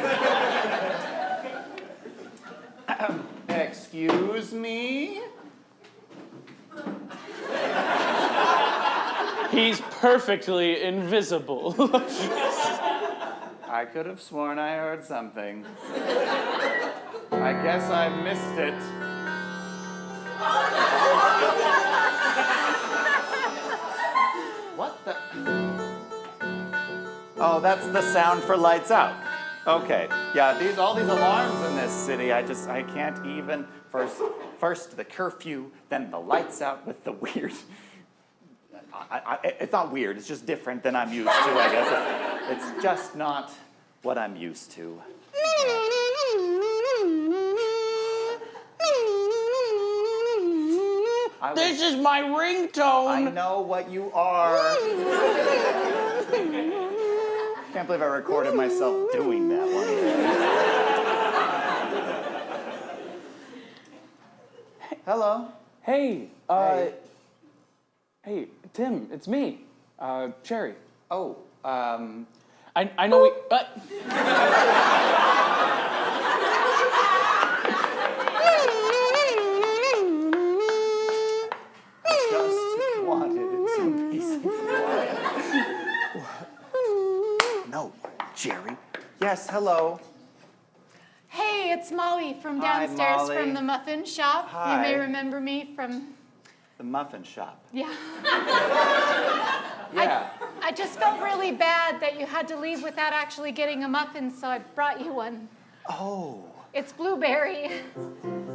Excuse me? He's perfectly invisible. I could have sworn I heard something. I guess I missed it. What the? Oh, that's the sound for lights out. Okay. Yeah, all these alarms in this city, I can't even. First the curfew, then the lights out with the weird. It's not weird, it's just different than I'm used to, I guess. It's just not what I'm used to. This is my ringtone. I know what you are. Can't believe I recorded myself doing that one. Hello. Hey, Hey, Tim, it's me, Cherry. Oh, I know we. just wanted some peace and quiet. No, Jerry. Yes, hello. Hey, it's Molly from Hi, downstairs Molly. from the muffin shop. Hi. You may remember me from... The muffin shop. Yeah. Yeah. I just felt really bad that you had to leave without actually getting a muffin, so I brought you one. Oh. It's blueberry.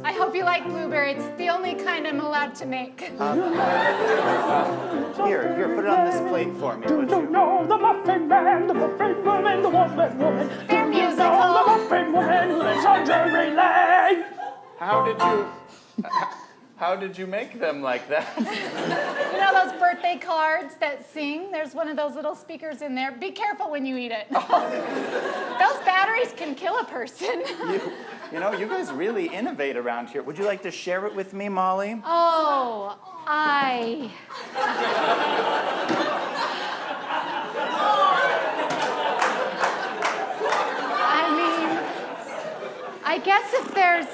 I hope you like blueberry. It's the only kind I'm allowed to make. Here, put it on this plate for me, would you? No, the muffin man, the muffin woman, the muffin woman. They're musical. The muffin woman who lives on Drury Lane. How did you make them like that? You know those birthday cards that sing? There's one of those little speakers in there. Be careful when you eat it. Those batteries can kill a person. You know, you guys really innovate around here. Would you like to share it with me, Molly? Oh, I mean, I guess if there's,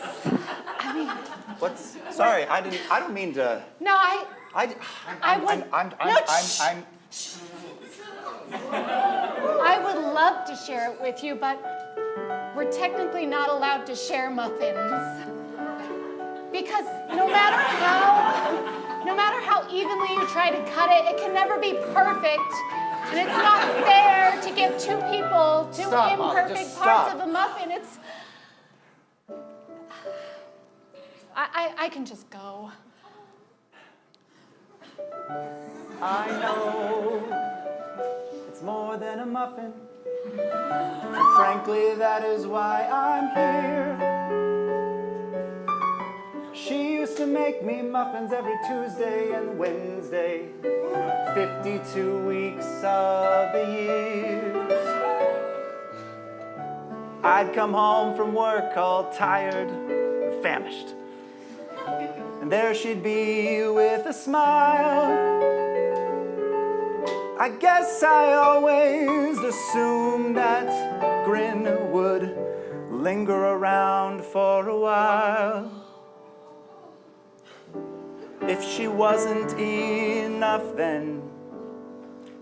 Sorry, I don't mean to. No, I would love to share it with you, but we're technically not allowed to share muffins. Because no matter how evenly you try to cut it, it can never be perfect. And it's not fair to give two people two imperfect parts of a muffin. I can just go. I know it's more than a muffin. And frankly, that is why I'm here. She used to make me muffins every Tuesday and Wednesday, 52 weeks of the year. I'd come home from work all tired and famished. And there she'd be with a smile. I guess I always assumed that grin would linger around for a while. If she wasn't enough, then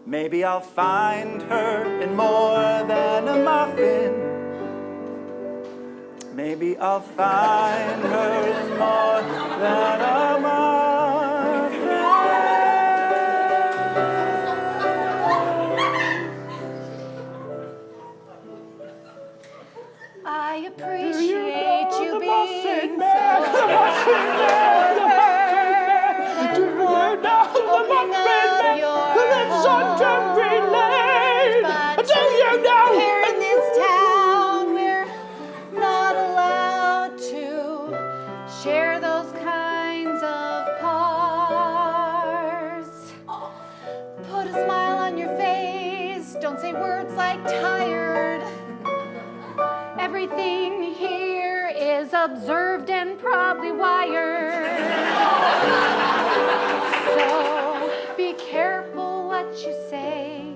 maybe I'll find her in more than a muffin. Maybe I'll find her in more than a muffin. I appreciate you being so open up your heart, but here in this town, we're not allowed to share those kinds of parts. Put a smile on your face, don't say words like tired. Everything here is observed and probably wired. So be careful what you say,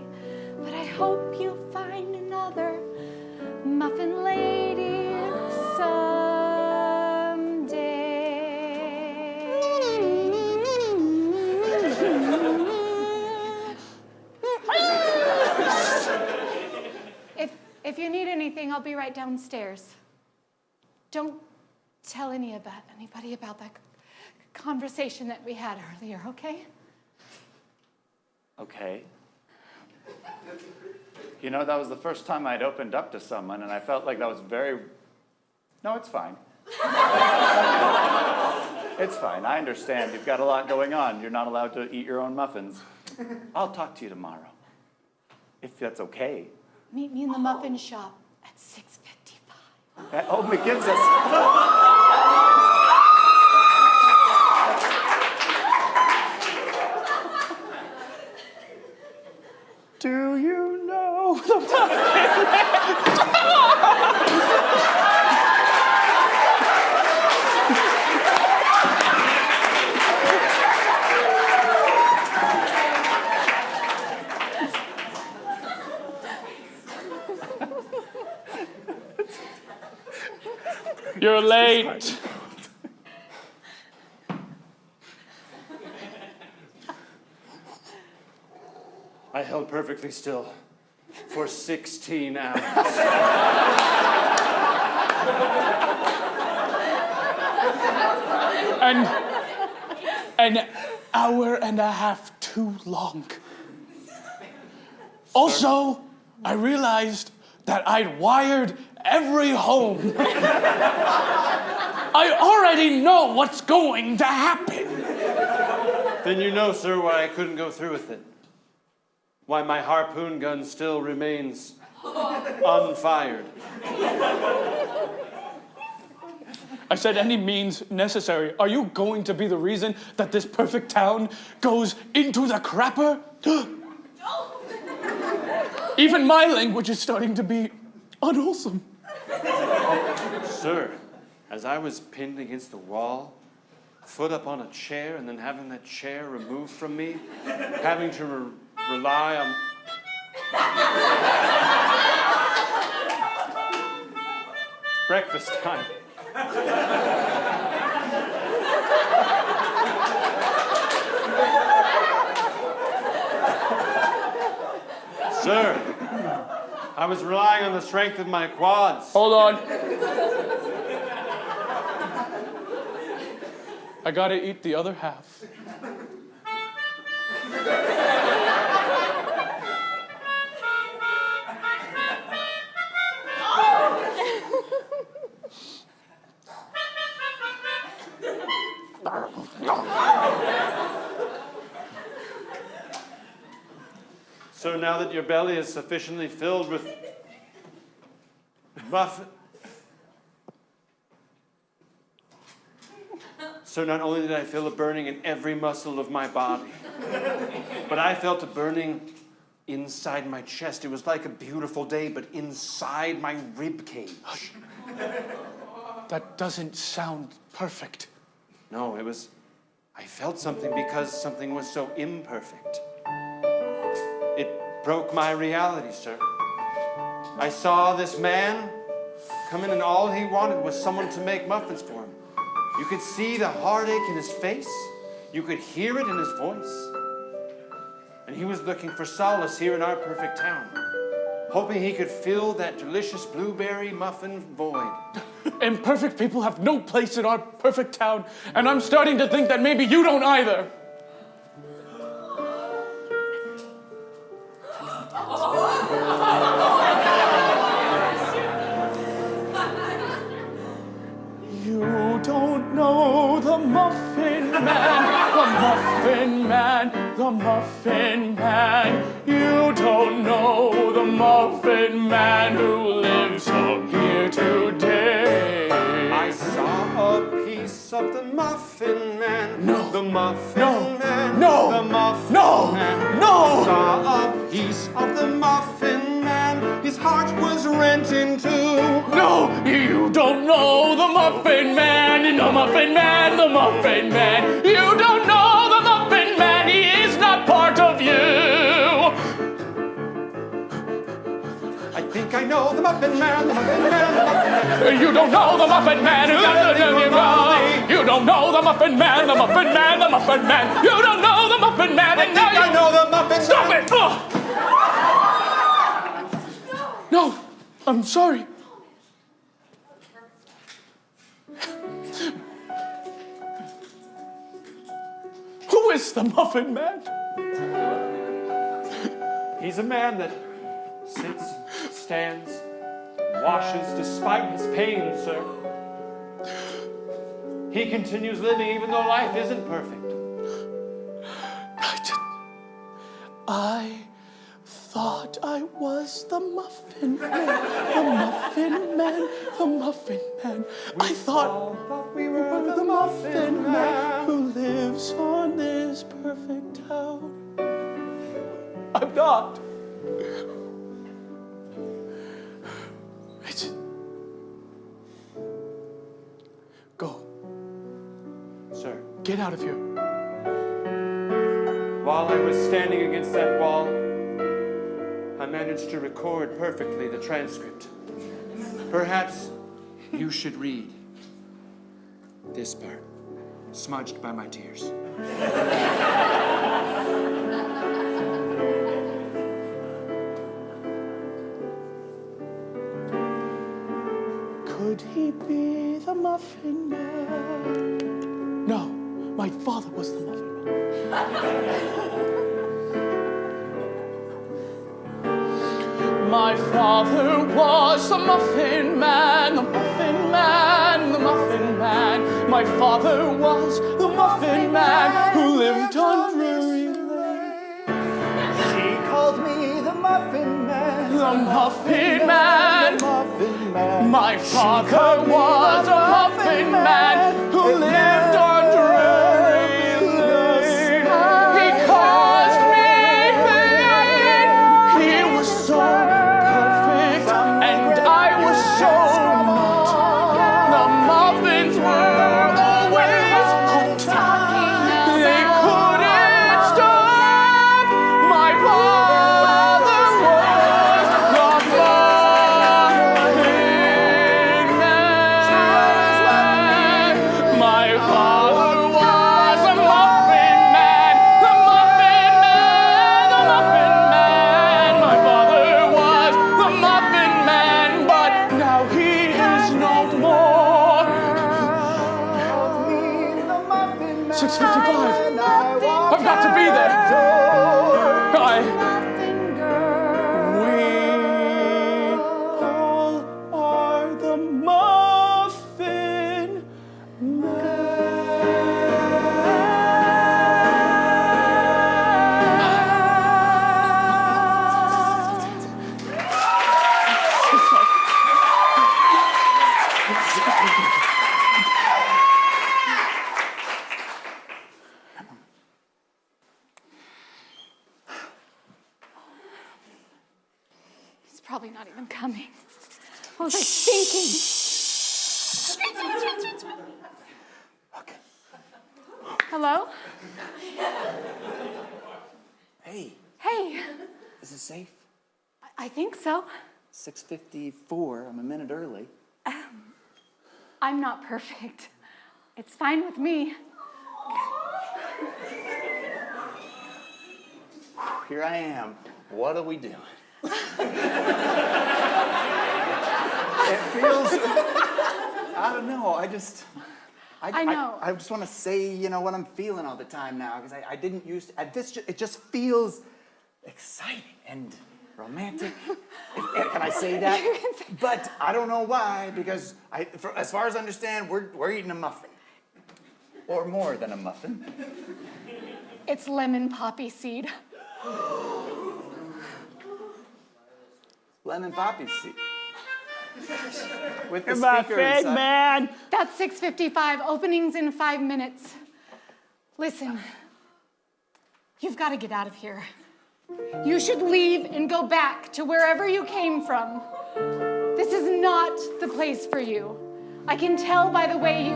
but I hope you find another muffin lady someday. If you need anything, I'll be right downstairs. Don't tell anybody about that conversation that we had earlier, okay? Okay. You know, that was the first time I'd opened up to someone, and I felt like that was very... No, it's fine. It's fine. I understand. You've got a lot going on. You're not allowed to eat your own muffins. I'll talk to you tomorrow, if that's okay. Meet me in the muffin shop at 6:55. That only gives us... Do you know the You're late. I held perfectly still for 16 hours. An hour and a half too long. Also, I realized that I'd wired every home. I already know what's going to happen. Then you know, sir, why I couldn't go through with it. Why my harpoon gun still remains unfired. I said any means necessary. Are you going to be the reason that this perfect town goes into the crapper? Even my language is starting to be unwholesome. Sir, as I was pinned against the wall, foot up on a chair, and then having that chair removed from me, having to rely on... Breakfast time. Sir, I was relying on the strength of my quads. Hold on. I gotta eat the other half. So now that your belly is sufficiently filled with muffin... So not only did I feel a burning in every muscle of my body, but I felt a burning inside my chest. It was like a beautiful day, but inside my rib cage. That doesn't sound perfect. No, it was... I felt something because something was so imperfect. broke my reality, sir. I saw this man come in and all he wanted was someone to make muffins for him. You could see the heartache in his face. You could hear it in his voice. And he was looking for solace here in our perfect town, hoping he could fill that delicious blueberry muffin void. Imperfect people have no place in our perfect town, and I'm starting to think that maybe you don't either. You don't know the Muffin Man, the Muffin Man, the Muffin Man. You don't know the Muffin Man who lives here today. I saw a piece of the Muffin Man. No. The Muffin No. Man. No. The Muffin No. Man. No. I saw a piece of the Muffin Man. His heart was rent in two. No, you don't know the Muffin Man, the Muffin Man, the Muffin Man. You don't know the Muffin Man, he is not part of you. I think I know the Muffin Man, the Muffin Man, the Muffin Man. You don't know the Muffin Man, you don't know the Muffin Man, the Muffin Man, the Muffin Man. You don't know the Muffin Man, and now I know the Muffin Man. Stop it! No, I'm sorry. Who is the Muffin Man? He's a man that sits, stands, washes despite his pain, sir. He continues living even though life isn't perfect. I thought I was the Muffin Man, the Muffin Man, the Muffin Man. I thought we were the Muffin Man who lives on this perfect town. I'm not. Go. Sir, Get out of here. while I was standing against that wall, I managed to record perfectly the transcript. Perhaps you should read this part, smudged by my tears. Could he be the Muffin Man? No, my father was the Muffin Man. My father was the Muffin Man, the Muffin Man, the Muffin Man. My father was the Muffin Man who lived on Drury Lane. She called me the Muffin Man. The Muffin Man. The Muffin Man. My father was a Muffin Man who lived on Drury Lane. He caused me pain. He was so perfect, and I was so not. The muffins were always hot. They couldn't stop. My father was the Muffin Man. My father was a Muffin Man. The Muffin Man, the Muffin Man. My father was the Muffin Man, but now he is no more. 6:55. I've got to be there. We all are the Muffin He's probably not even coming. What was I thinking? Hello? Hey, Hey, Is it safe? I think so. 6:54. I'm a minute early. I'm not perfect. It's fine with me. Here I am. What are we doing? It feels. I don't know. I know. I just want to say, what I'm feeling all the time now, because I didn't used to. It just feels exciting and romantic. Can I say that? But I don't know why, because as far as I understand, we're eating a muffin. Or more than a muffin. It's lemon poppy seed. Lemon poppy seed. With the Come on, speaker Fred, inside. man. That's 6:55. Opening's in 5 minutes. Listen, you've got to get out of here. You should leave and go back to wherever you came from. This is not the place for you. I can tell by the way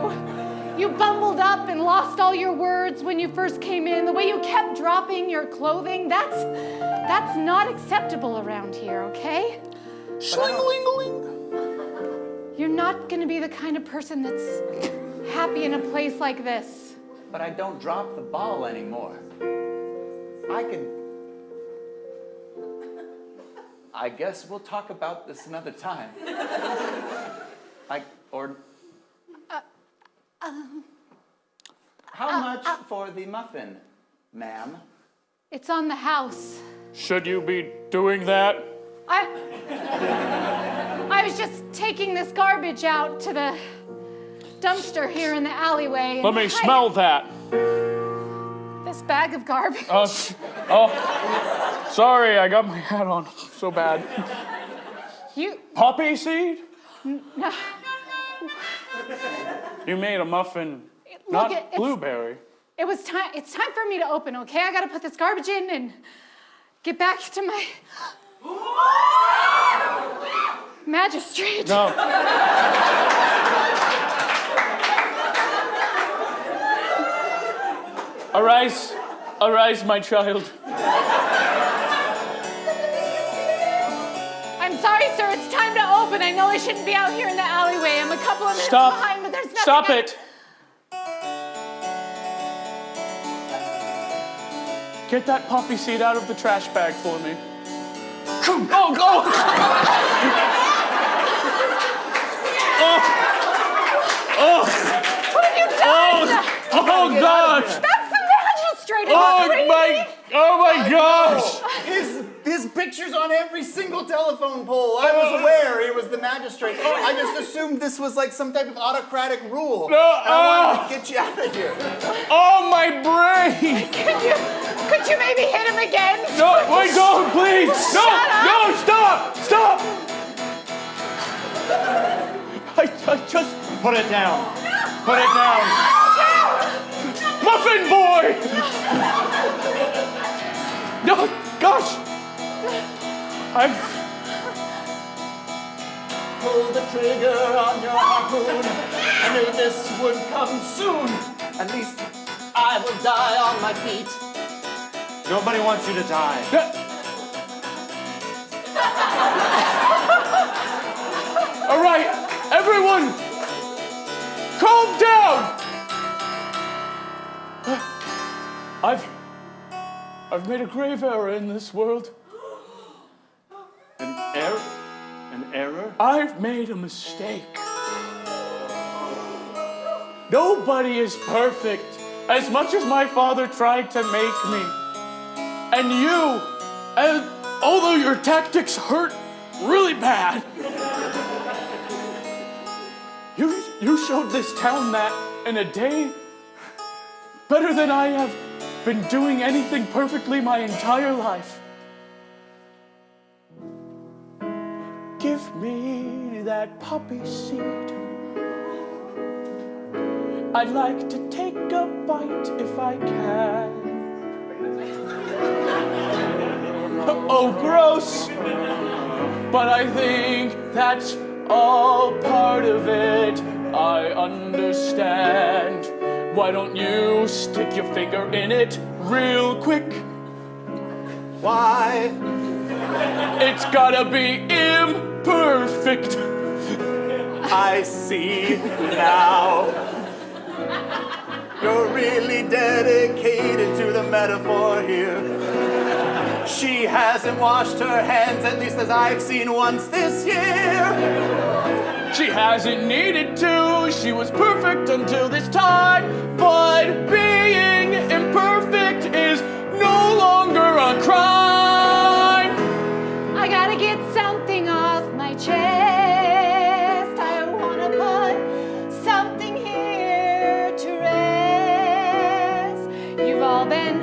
you bumbled up and lost all your words when you first came in, the way you kept dropping your clothing. That's not acceptable around here, okay? Schling-a-ling-a-ling. You're not going to be the kind of person that's happy in a place like this. But I don't drop the ball anymore. I guess we'll talk about this another time. How much for the muffin, ma'am? It's on the house. Should you be doing that? I was just taking this garbage out to the dumpster here in the alleyway. Let me smell that. This bag of garbage. Sorry, I got my hat on so bad. You. Poppy seed? No. You made a muffin, Look, not blueberry. It's time for me to open, okay? I gotta put this garbage in and get back to my magistrate. No. Arise, my child. I'm sorry, sir. It's time to open. I know I shouldn't be out here in the alleyway. I'm a couple of minutes behind, but there's nothing. Stop it. Get that poppy seed out of the trash bag for me. Go! What have you done? Oh gosh! That's the magistrate. Are you crazy? Oh my gosh! His picture's on every single telephone pole. I was aware he was the magistrate. I just assumed this was like some type of autocratic rule. No, and I wanted to get you out of here. Oh, my brain! Could you maybe hit him again? No, wait, don't, please! No, stop! I just... Put it down. Put it down. Muffin boy! No, gosh! Pull the trigger on your harpoon. I knew this would come soon. At least I will die on my feet. Nobody wants you to die. All right, everyone, calm down. I've made a grave error in this world. An error? An error? I've made a mistake. Nobody is perfect, as much as my father tried to make me. And you, although your tactics hurt really bad, you showed this town that in a day, better than I have been doing anything perfectly my entire life. Give me that poppy seed. I'd like to take a bite if I can. Oh, gross! But I think that's all part of it. I understand. Why don't you stick your finger in it real quick? Why It's gotta be imperfect. I see now. You're really dedicated to the metaphor here. She hasn't washed her hands, at least as I've seen once this year. She hasn't needed to, she was perfect until this time. But being imperfect is no longer a crime. I gotta get something off my chest. I wanna put something here to rest. You've all been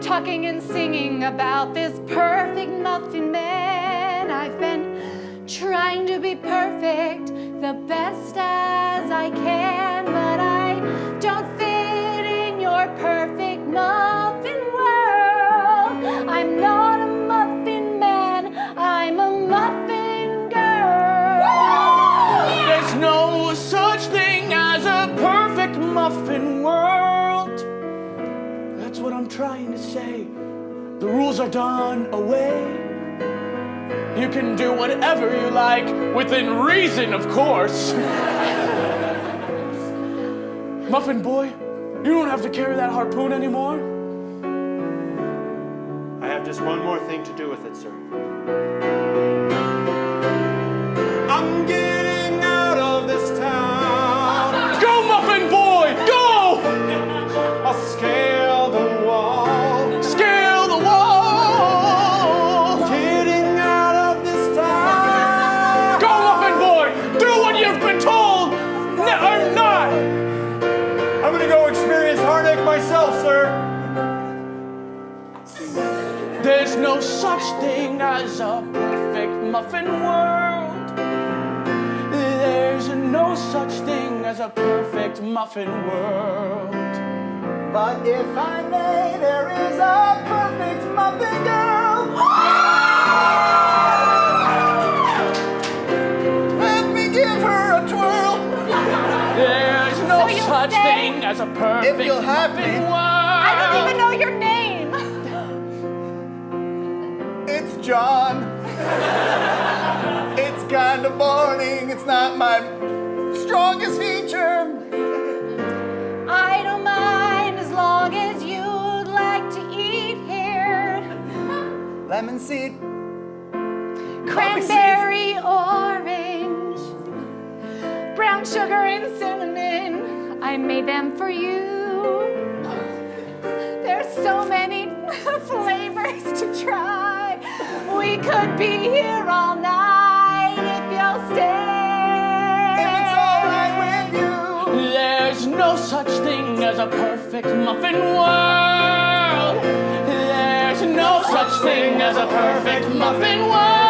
talking and singing about this perfect muffin man. I've been trying to be perfect, the best as I can, but I don't fit in your perfect muffin world. I'm not a muffin man, I'm a muffin girl. There's no such thing as a perfect muffin world. That's what I'm trying to say. The rules are done away. You can do whatever you like, within reason, of course. Muffin boy, you don't have to carry that harpoon anymore. I have just one more thing to do with it, sir. I'm getting out of this town. Go, Muffin boy, go! I'll scale the wall. Scale the wall! Getting out of this town. Go, Muffin boy! Do what you've been told! Or not! I'm gonna go experience heartache myself, sir. There's no such thing as a perfect muffin world. There's no such thing as a perfect muffin world. But if I may, there is a perfect muffin girl. Let me give her a twirl. There's no So you'll such stay? thing as a perfect If you'll have muffin me. world. I don't even know your name. It's John. It's kind of boring. It's not my strongest feature. I don't mind as long as you'd like to eat here. Lemon seed. Cranberry, orange, brown sugar and cinnamon. I made them for you. There's so many flavors to try. We could be here all night if you'll stay. If it's all right with you. There's no such thing as a perfect muffin world. There's no such thing as a perfect muffin world.